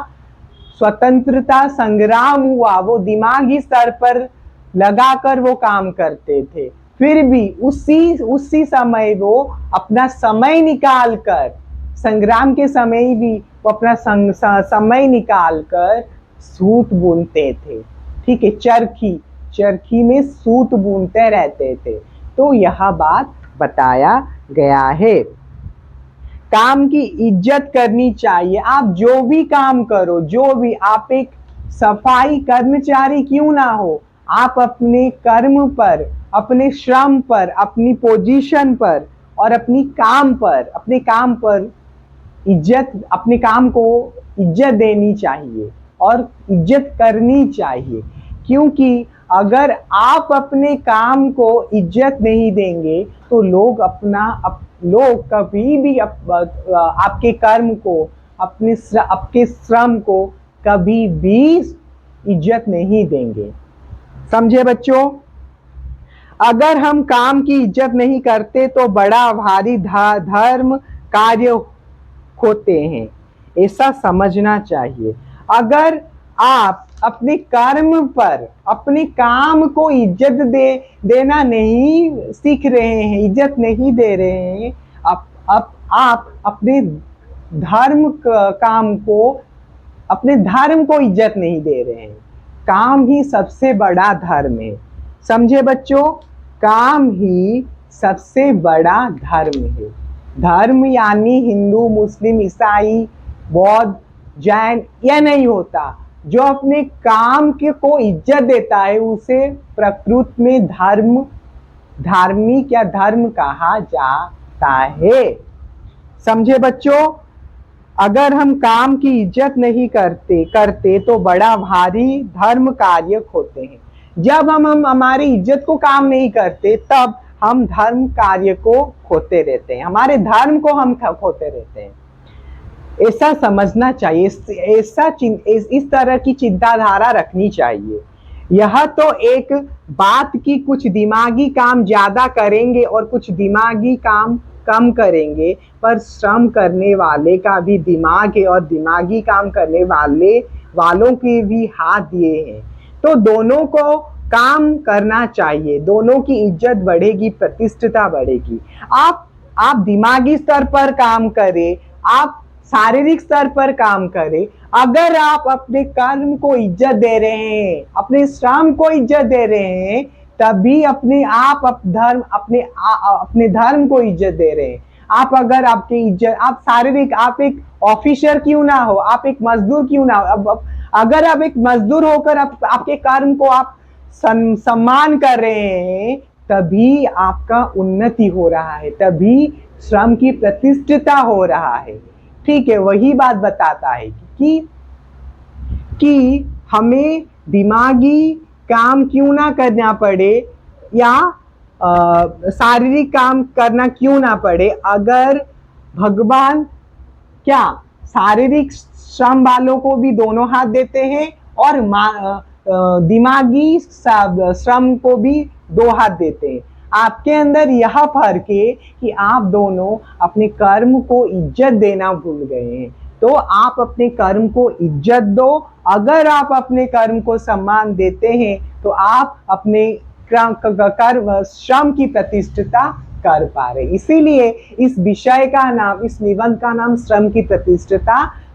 स्वतंत्रता संग्राम हुआ वो दिमागी स्तर पर लगाकर वो काम करते थे। फिर भी उसी समय वो अपना समय निकाल कर, संग्राम के समय भी वो अपना समय निकाल कर सूत बुनते थे। ठीक है, चरखी में सूत बुनते रहते थे। तो यह बात बताया गया है। काम की इज्जत करनी चाहिए। आप जो भी काम करो, जो भी आप एक सफाई कर्मचारी क्यों ना हो, आप अपने कर्म पर, अपने श्रम पर, अपनी पोजीशन पर और अपने काम पर इज्जत, अपने काम को इज्जत देनी चाहिए और इज्जत करनी चाहिए। क्योंकि अगर आप अपने काम को इज्जत नहीं देंगे तो लोग कभी भी आपके कर्म को, आपके श्रम को कभी भी इज्जत नहीं देंगे। समझे बच्चों? अगर हम काम की इज्जत नहीं करते तो बड़ा भारी धर्म कार्य होते हैं, ऐसा समझना चाहिए। अगर आप अपने कर्म पर, अपने काम को इज्जत देना नहीं सीख रहे हैं, इज्जत नहीं दे रहे हैं, आप अपने धर्म को इज्जत नहीं दे रहे हैं। काम ही सबसे बड़ा धर्म है। समझे बच्चों? काम ही सबसे बड़ा धर्म है। धर्म यानी हिंदू, मुस्लिम, ईसाई, बौद्ध, जैन यह नहीं होता। जो अपने काम के को इज्जत देता है उसे प्रकृति में धार्मिक या धर्म कहा जाता है। समझे बच्चों? अगर हम काम की इज्जत नहीं करते तो बड़ा भारी धर्म कार्य खोते हैं। जब हम हमारी इज्जत को काम नहीं करते तब हम धर्म कार्य को खोते रहते हैं, हमारे धर्म को हम खोते रहते हैं। ऐसा समझना चाहिए, इस तरह की चिंताधारा रखनी चाहिए। यह तो एक बात की कुछ दिमागी काम ज्यादा करेंगे और कुछ दिमागी काम कम करेंगे, पर श्रम करने वाले का भी दिमाग है और दिमागी काम करने वालों के भी हाथ दिए हैं, तो दोनों को काम करना चाहिए, दोनों की इज्जत बढ़ेगी, प्रतिष्ठिता बढ़ेगी। आप दिमागी स्तर पर काम करें, आप शारीरिक स्तर पर काम करें, अगर आप अपने कर्म को इज्जत दे रहे हैं, अपने श्रम को इज्जत दे रहे हैं, तभी अपने धर्म को इज्जत दे रहे हैं। आप अगर आपकी इज्जत, आप शारीरिक, आप एक ऑफिसर क्यों ना हो, आप एक मजदूर क्यों ना हो, अगर आप एक मजदूर होकर आपके कर्म को आप सम्मान कर रहे हैं, तभी आपका उन्नति हो रहा है, तभी श्रम की प्रतिष्ठिता हो रहा है। ठीक है, वही बात बताता है कि हमें दिमागी काम क्यों ना करना पड़े या शारीरिक काम करना क्यों ना पड़े, अगर भगवान क्या शारीरिक श्रम वालों को भी दोनों हाथ देते हैं और दिमागी श्रम को भी दो हाथ देते हैं। आपके अंदर यह फर्क है कि आप दोनों अपने कर्म को इज्जत देना भूल गए हैं, तो आप अपने कर्म को इज्जत दो। अगर आप अपने कर्म को सम्मान देते हैं तो आप अपने कर्म श्रम की प्रतिष्ठिता कर पा रहे। इसीलिए इस विषय का नाम, इस निबंध का नाम श्रम की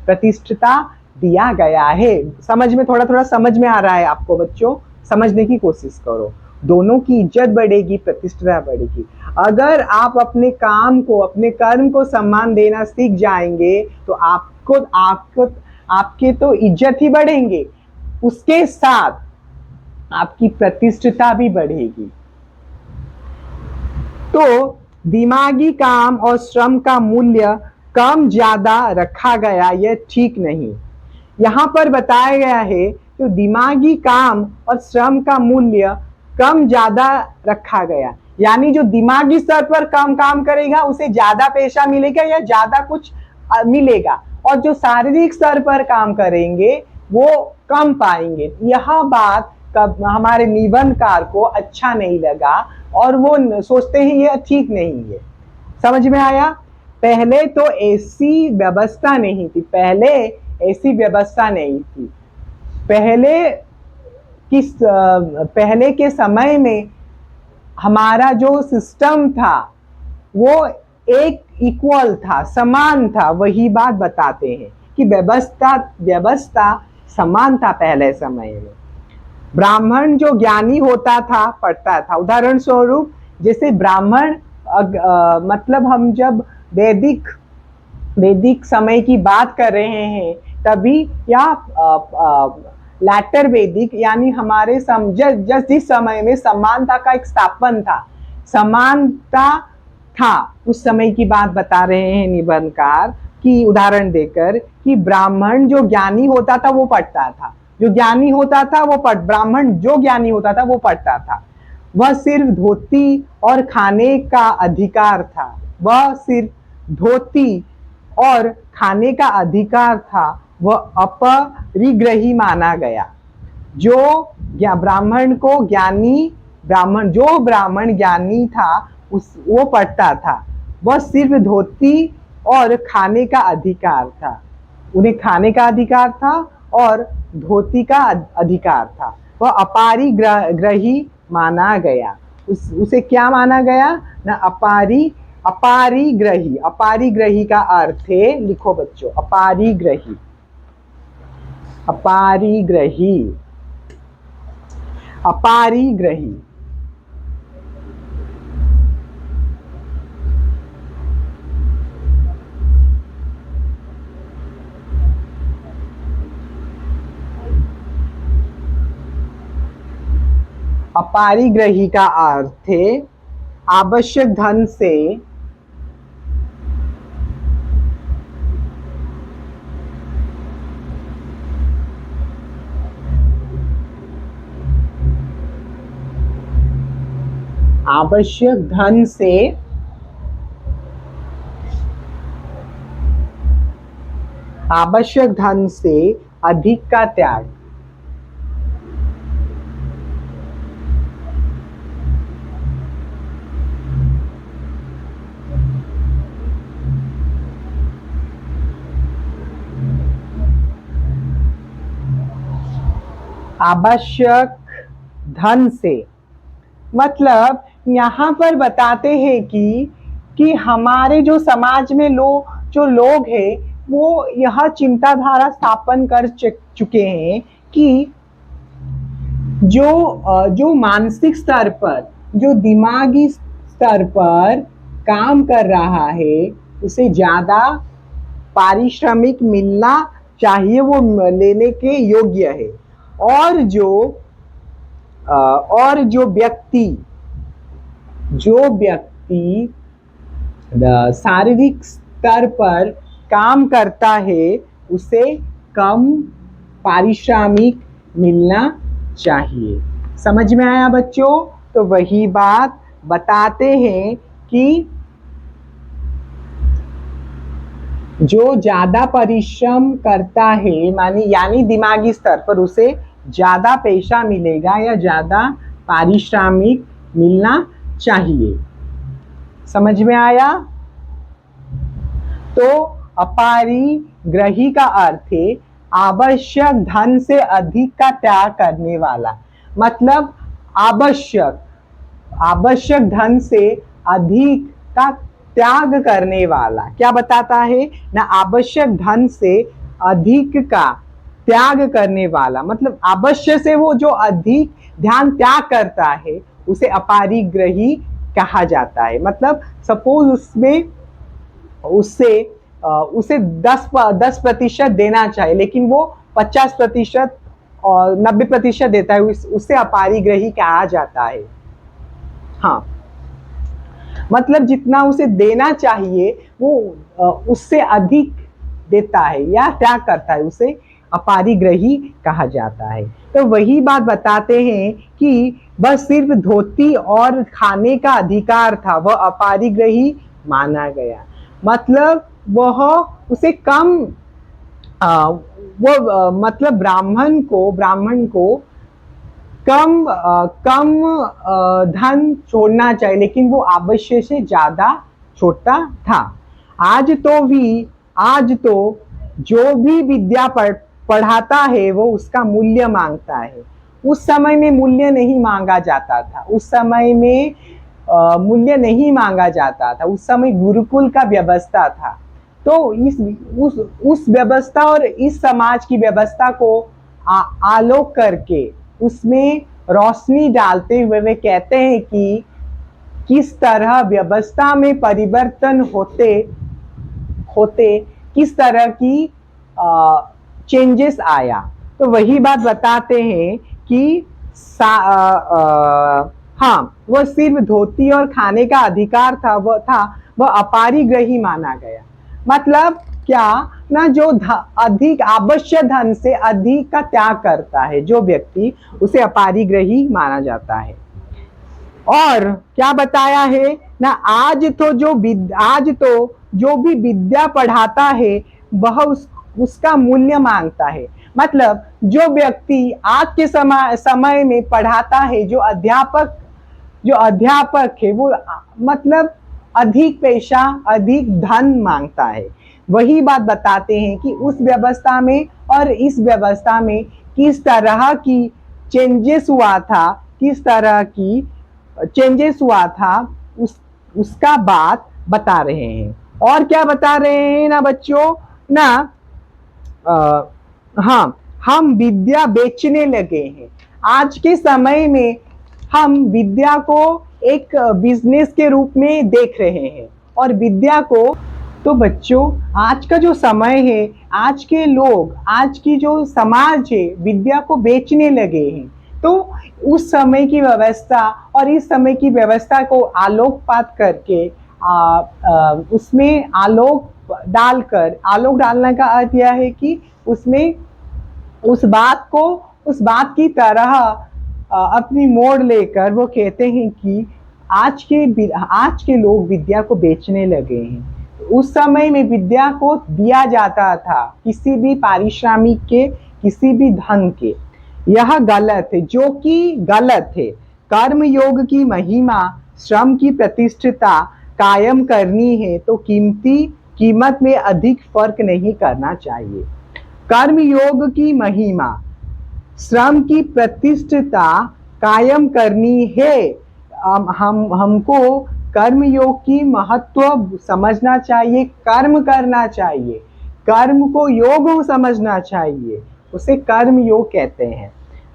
प्रतिष्ठिता दिया गया है। समझ में थोड़ा समझ में आ रहा है आपको बच्चों? समझने की कोशिश करो, दोनों की इज्जत बढ़ेगी, प्रतिष्ठिता बढ़ेगी। अगर आप अपने काम को, अपने कर्म को सम्मान देना सीख जाएंगे तो आपके तो इज्जत ही बढ़ेंगे, उसके साथ आपकी प्रतिष्ठिता भी बढ़ेगी। तो दिमागी काम और श्रम का मूल्य कम ज्यादा रखा गया, यह ठीक नहीं। यहाँ पर बताया गया है कि दिमागी काम और श्रम का मूल्य कम ज्यादा रखा गया, यानी जो दिमागी स्तर पर काम करेगा उसे ज्यादा पैसा मिलेगा या ज्यादा कुछ मिलेगा, और जो शारीरिक स्तर पर काम करेंगे वो कम पाएंगे। यह बात हमारे निबंधकार को अच्छा नहीं लगा और वो सोचते हैं यह ठीक नहीं है। समझ में आया? पहले तो ऐसी व्यवस्था नहीं थी, पहले के समय में हमारा जो सिस्टम था वो एक इक्वल था, समान था। वही बात बताते हैं कि व्यवस्था समान था पहले समय में। ब्राह्मण जो ज्ञानी होता था पढ़ता था। उदाहरण स्वरूप जैसे ब्राह्मण मतलब हम जब वैदिक समय की बात कर रहे हैं तभी, या लैटर वैदिक, यानी हमारे जिस समय में समानता का एक स्थापन था, समानता था, उस समय की बात बता रहे हैं निबंधकार की उदाहरण देकर कि ब्राह्मण जो ज्ञानी होता था वो पढ़ता था, ब्राह्मण जो ज्ञानी होता था वो पढ़ता था। वह सिर्फ धोती और खाने का अधिकार था, वह अपरिग्रही माना गया। जो ब्राह्मण ज्ञानी था वो पढ़ता था, वह सिर्फ धोती और खाने का अधिकार था, उन्हें खाने का अधिकार था और धोती का अधिकार था। वह अपरिग्रही माना गया। उसे क्या माना गया ना? अपरिग्रही का अर्थ है, लिखो बच्चों, अपरिग्रही। अपारिग्रही का अर्थ है आवश्यक धन से आवश्यक धन से आवश्यक धन से अधिक का त्याग। आवश्यक धन से मतलब यहाँ पर बताते हैं कि हमारे जो समाज में जो लोग हैं वो यह चिंताधारा स्थापन कर चुके हैं कि जो मानसिक स्तर पर, जो दिमागी स्तर पर काम कर रहा है उसे ज़्यादा पारिश्रमिक मिलना चाहिए, वो लेने के योग्य है। और जो व्यक्ति शारीरिक स्तर पर काम करता है उसे कम पारिश्रमिक मिलना चाहिए। समझ में आया बच्चों? तो वही बात बताते हैं कि जो ज्यादा परिश्रम करता है यानी दिमागी स्तर पर उसे ज्यादा पैसा मिलेगा या ज्यादा पारिश्रमिक मिलना चाहिए। समझ में आया? तो अपारिग्रही का अर्थ है आवश्यक धन से अधिक का त्याग करने वाला। मतलब आवश्यक धन से अधिक का त्याग करने वाला। क्या बताता है ना? आवश्यक धन से अधिक का त्याग करने वाला मतलब आवश्यक से वो जो अधिक ध्यान त्याग करता है उसे अपारिग्रही कहा जाता है। मतलब सपोज उसे 10% देना चाहिए लेकिन वो 50% और 90% देता है, उससे अपारिग्रही कहा जाता है। हाँ, मतलब जितना उसे देना चाहिए वो उससे अधिक देता है या त्याग करता है, उसे अपारिग्रही कहा जाता है। तो वही बात बताते हैं कि बस सिर्फ धोती और खाने का अधिकार था, वह अपारिग्रही माना गया। मतलब वह उसे कम मतलब ब्राह्मण को कम धन छोड़ना चाहिए लेकिन वो आवश्यक से ज्यादा छोड़ता था। आज तो जो भी विद्या पढ़ाता है वो उसका मूल्य मांगता है। उस समय में मूल्य नहीं मांगा जाता था, उस समय में मूल्य नहीं मांगा जाता था, उस समय गुरुकुल का व्यवस्था था। तो उस व्यवस्था और इस समाज की व्यवस्था को आलोक करके उसमें रोशनी डालते हुए वे कहते हैं कि किस तरह व्यवस्था में परिवर्तन होते किस तरह की चेंजेस आया। तो वही बात बताते हैं कि हाँ, वह सिर्फ धोती और खाने का अधिकार था, वह अपारिग्रही माना गया। मतलब क्या ना, जो अधिक आवश्यक धन से अधिक का त्याग करता है जो व्यक्ति, उसे अपारिग्रही माना जाता है। और क्या बताया है ना, आज तो जो भी विद्या पढ़ाता है वह उसका मूल्य मांगता है। मतलब जो व्यक्ति आज के समय में पढ़ाता है, जो अध्यापक है, वो मतलब अधिक पैसा, अधिक धन मांगता है। वही बात बताते हैं कि उस व्यवस्था में और इस व्यवस्था में किस तरह की चेंजेस हुआ था, उसका बात बता रहे हैं। और क्या बता रहे हैं ना बच्चों ना, हाँ, हम विद्या बेचने लगे हैं। आज के समय में हम विद्या को एक बिजनेस के रूप में देख रहे हैं और विद्या को, तो बच्चों आज का जो समय है, आज के लोग, आज की जो समाज है विद्या को बेचने लगे हैं। तो उस समय की व्यवस्था और इस समय की व्यवस्था को आलोकपात करके उसमें आलोक डालने का अर्थ यह है कि उसमें उस बात की तरह अपनी मोड़ लेकर वो कहते हैं कि आज के लोग विद्या को बेचने लगे हैं। उस समय में विद्या को दिया जाता था किसी भी पारिश्रमिक के, किसी भी धन के। यह गलत है, जो कि गलत है। कर्म योग की महिमा, श्रम की प्रतिष्ठिता कायम करनी है तो कीमत में अधिक फर्क नहीं करना चाहिए। कर्म योग की महिमा, श्रम की प्रतिष्ठिता कायम करनी है। हमको कर्म योग की महत्व समझना चाहिए, कर्म करना चाहिए, कर्म को योग समझना चाहिए, उसे कर्म योग कहते हैं।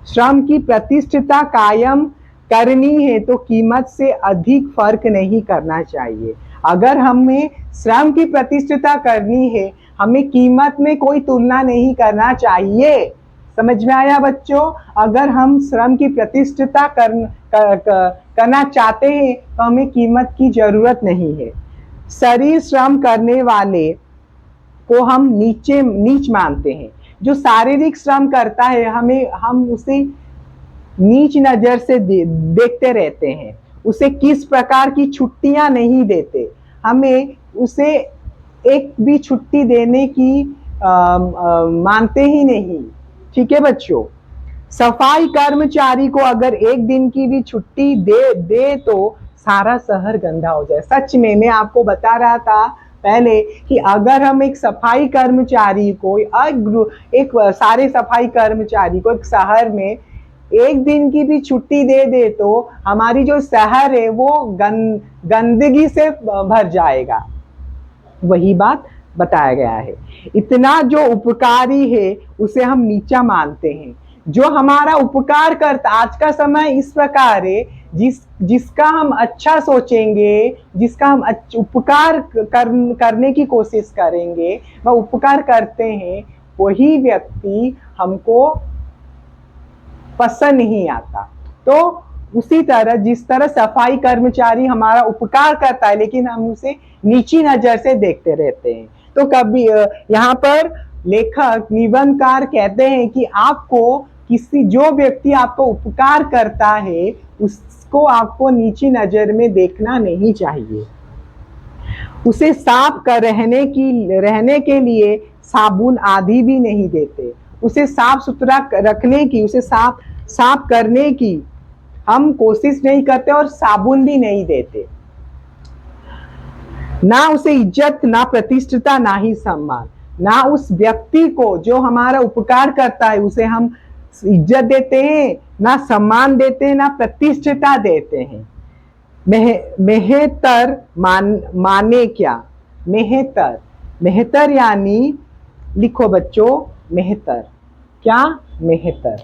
श्रम की प्रतिष्ठिता कायम करनी है तो कीमत से अधिक फर्क नहीं करना चाहिए। अगर हमें श्रम की प्रतिष्ठिता करनी है, हमें कीमत में कोई तुलना नहीं करना चाहिए। समझ में आया बच्चों? अगर हम श्रम की प्रतिष्ठिता करना चाहते हैं तो हमें कीमत की जरूरत नहीं है। शरीर श्रम करने वाले को हम नीच मानते हैं। जो शारीरिक श्रम करता है हम उसे नीच नजर से देखते रहते हैं। उसे किस प्रकार की छुट्टियां नहीं देते, हमें उसे एक भी छुट्टी देने की मानते ही नहीं। ठीक है बच्चों? सफाई कर्मचारी को अगर एक दिन की भी छुट्टी दे तो सारा शहर गंदा हो जाए। सच में मैं आपको बता रहा था पहले कि अगर हम एक सफाई कर्मचारी को एक सारे सफाई कर्मचारी को एक शहर में एक दिन की भी छुट्टी दे तो हमारी जो शहर है वो गंदगी से भर जाएगा। वही बात बताया गया है। इतना जो उपकारी है उसे हम नीचा मानते हैं। जो हमारा उपकार करता, आज का समय इस प्रकार है, जिसका हम अच्छा सोचेंगे, जिसका हम उपकार करने की कोशिश करेंगे, वह उपकार करते हैं, वही व्यक्ति हमको पसंद नहीं आता। तो उसी तरह जिस तरह सफाई कर्मचारी हमारा उपकार करता है लेकिन हम उसे नीची नजर से देखते रहते हैं। तो कभी यहाँ पर लेखक निबंधकार कहते हैं कि जो व्यक्ति आपको उपकार करता है उसको आपको नीची नजर में देखना नहीं चाहिए। उसे साफ रहने के लिए साबुन आदि भी नहीं देते। उसे साफ सुथरा रखने की, उसे साफ करने की हम कोशिश नहीं करते और साबुन भी नहीं देते। ना उसे इज्जत, ना प्रतिष्ठिता, ना ही सम्मान। ना उस व्यक्ति को जो हमारा उपकार करता है उसे हम इज्जत देते हैं, ना सम्मान देते हैं, ना प्रतिष्ठिता देते हैं। मेहतर माने क्या? मेहतर यानी, लिखो बच्चों, मेहतर क्या? मेहतर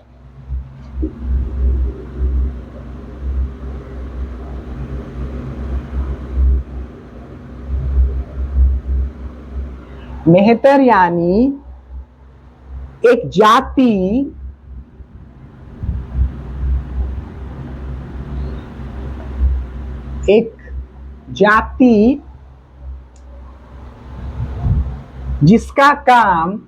मेहतर यानी एक जाति जिसका काम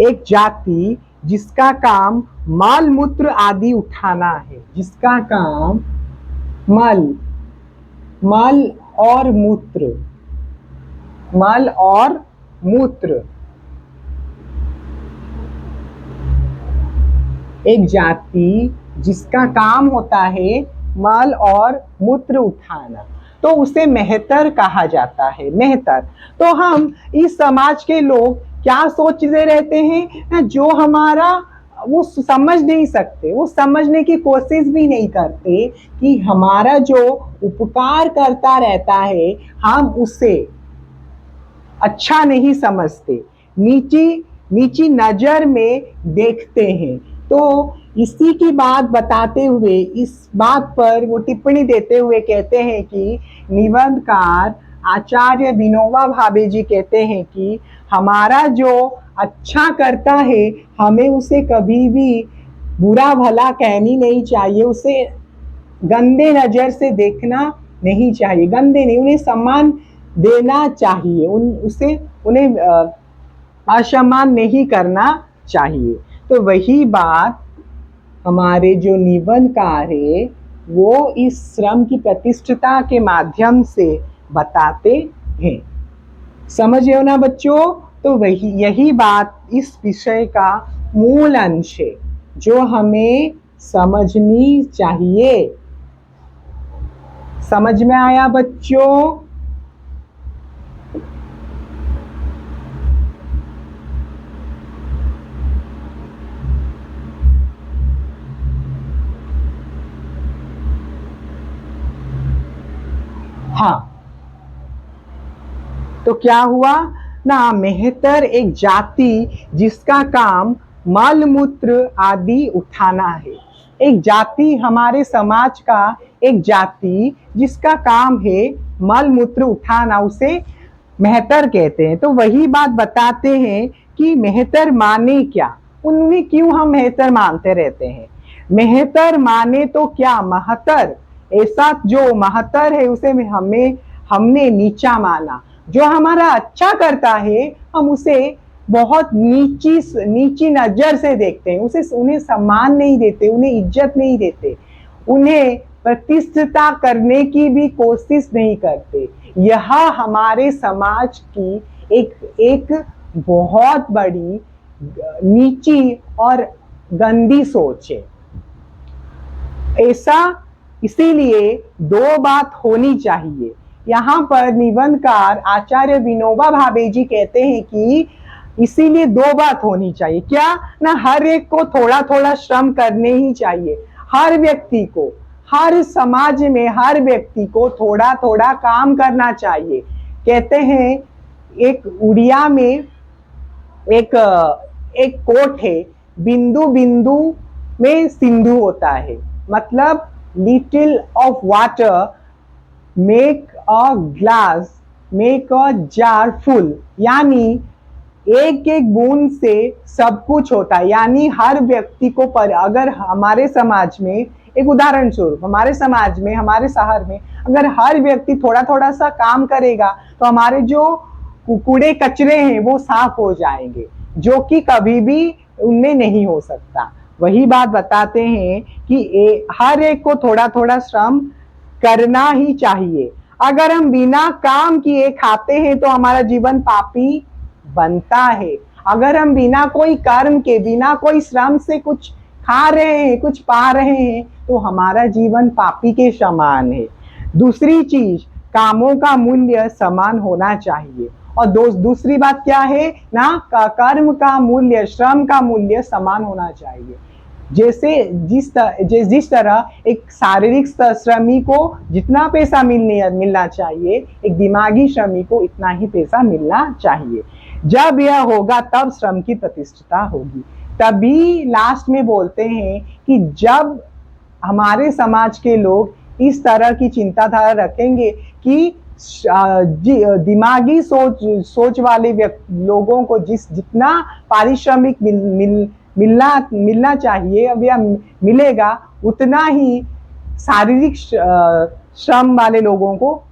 एक जाति जिसका काम मल मूत्र आदि उठाना है। जिसका काम मल और मूत्र, एक जाति जिसका काम होता है मल और मूत्र उठाना, तो उसे मेहतर कहा जाता है। मेहतर। तो हम इस समाज के लोग क्या सोचते रहते हैं, जो हमारा वो समझ नहीं सकते, वो समझने की कोशिश भी नहीं करते कि हमारा जो उपकार करता रहता है हम उसे अच्छा नहीं समझते, नीची नजर में देखते हैं। तो इसी की बात बताते हुए, इस बात पर वो टिप्पणी देते हुए कहते हैं कि निबंधकार आचार्य विनोबा भावे जी कहते हैं कि हमारा जो अच्छा करता है हमें उसे कभी भी बुरा भला कहनी नहीं चाहिए, उसे गंदे नजर से देखना नहीं चाहिए, गंदे नहीं, उन्हें सम्मान देना चाहिए, उन्हें असम्मान नहीं करना चाहिए। तो वही बात हमारे जो निबंधकार है वो इस श्रम की प्रतिष्ठता के माध्यम से बताते हैं। समझ रहे हो ना बच्चों? तो वही यही बात इस विषय का मूल अंश है जो हमें समझनी चाहिए। समझ में आया बच्चों? हाँ, तो क्या हुआ ना, मेहतर एक जाति जिसका काम मल मूत्र आदि उठाना है। एक जाति, हमारे समाज का एक जाति जिसका काम है मल मूत्र उठाना, उसे मेहतर कहते हैं। तो वही बात बताते हैं कि मेहतर माने क्या, उनमें क्यों हम मेहतर मानते रहते हैं। मेहतर माने तो क्या, महतर, ऐसा जो महतर है उसे हमने नीचा माना। जो हमारा अच्छा करता है हम उसे बहुत नीची नजर से देखते हैं, उन्हें सम्मान नहीं देते, उन्हें इज्जत नहीं देते, उन्हें प्रतिष्ठिता करने की भी कोशिश नहीं करते। यह हमारे समाज की एक बहुत बड़ी नीची और गंदी सोच है। ऐसा इसीलिए दो बात होनी चाहिए। यहाँ पर निबंधकार आचार्य विनोबा भावे जी कहते हैं कि इसीलिए दो बात होनी चाहिए। क्या ना, हर एक को थोड़ा थोड़ा श्रम करने ही चाहिए। हर व्यक्ति को, हर समाज में हर व्यक्ति को थोड़ा थोड़ा काम करना चाहिए। कहते हैं एक उड़िया में एक कोट है, बिंदु बिंदु में सिंधु होता है। मतलब little of water make a glass, make a jar full, यानी एक एक बूंद से सब कुछ होता है। यानी हर व्यक्ति को अगर हमारे समाज में, एक उदाहरण स्वरूप हमारे समाज में, हमारे शहर में अगर हर व्यक्ति थोड़ा थोड़ा सा काम करेगा तो हमारे जो कूड़े कचरे हैं वो साफ हो जाएंगे, जो कि कभी भी उनमें नहीं हो सकता। वही बात बताते हैं कि हर एक को थोड़ा थोड़ा श्रम करना ही चाहिए। अगर हम बिना काम किए खाते हैं तो हमारा जीवन पापी बनता है। अगर हम बिना कोई कर्म के, बिना कोई श्रम से कुछ खा रहे हैं, कुछ पा रहे हैं, तो हमारा जीवन पापी के समान है। दूसरी चीज, कामों का मूल्य समान होना चाहिए। और दूसरी बात क्या है ना, कर्म का मूल्य, श्रम का मूल्य समान होना चाहिए। जैसे जिस तरह एक शारीरिक श्रमी को जितना पैसा मिलना चाहिए, एक दिमागी श्रमी को इतना ही पैसा मिलना चाहिए। जब यह होगा तब श्रम की प्रतिष्ठा होगी। तभी लास्ट में बोलते हैं कि जब हमारे समाज के लोग इस तरह की चिंताधारा रखेंगे कि दिमागी सोच वाले लोगों को जितना पारिश्रमिक मिलना चाहिए, अब या मिलेगा, उतना ही शारीरिक श्रम वाले लोगों को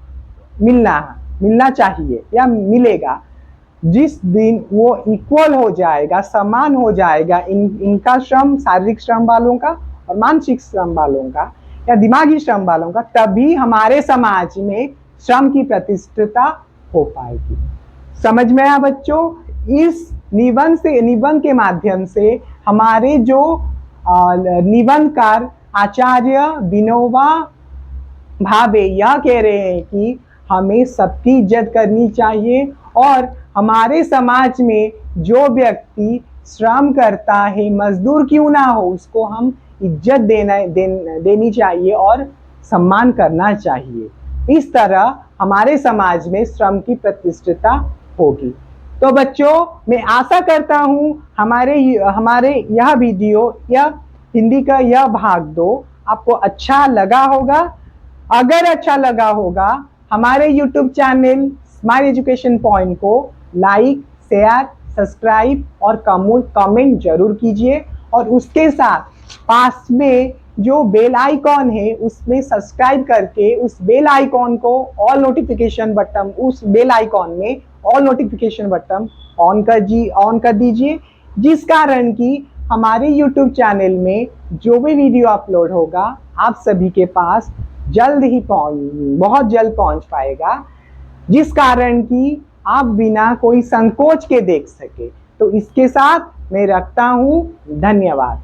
मिलना चाहिए या मिलेगा। जिस दिन वो इक्वल हो जाएगा, समान हो जाएगा इनका श्रम, शारीरिक श्रम वालों का और मानसिक श्रम वालों का या दिमागी श्रम वालों का, तभी हमारे समाज में श्रम की प्रतिष्ठिता हो पाएगी। समझ में आया बच्चों? इस निबंध के माध्यम से हमारे जो निबंधकार आचार्य विनोबा भावे यह कह रहे हैं कि हमें सबकी इज्जत करनी चाहिए और हमारे समाज में जो व्यक्ति श्रम करता है, मजदूर क्यों ना हो, उसको हम इज्जत देनी चाहिए और सम्मान करना चाहिए। इस तरह हमारे समाज में श्रम की प्रतिष्ठिता होगी। तो बच्चों, मैं आशा करता हूँ हमारे हमारे यह वीडियो या हिंदी का यह भाग 2 आपको अच्छा लगा होगा। अगर अच्छा लगा होगा, हमारे YouTube channel smile education point को लाइक, शेयर, सब्सक्राइब और कमेंट जरूर कीजिए। और उसके साथ पास में जो बेल आइकॉन है उसमें सब्सक्राइब करके उस बेल आइकॉन को ऑल नोटिफिकेशन बटन, उस बेल आइकॉन में ऑल नोटिफिकेशन बटन ऑन कर दीजिए, जिस कारण कि हमारे YouTube चैनल में जो भी वीडियो अपलोड होगा आप सभी के पास बहुत जल्द पहुंच पाएगा, जिस कारण कि आप बिना कोई संकोच के देख सके। तो इसके साथ मैं रखता हूं, धन्यवाद।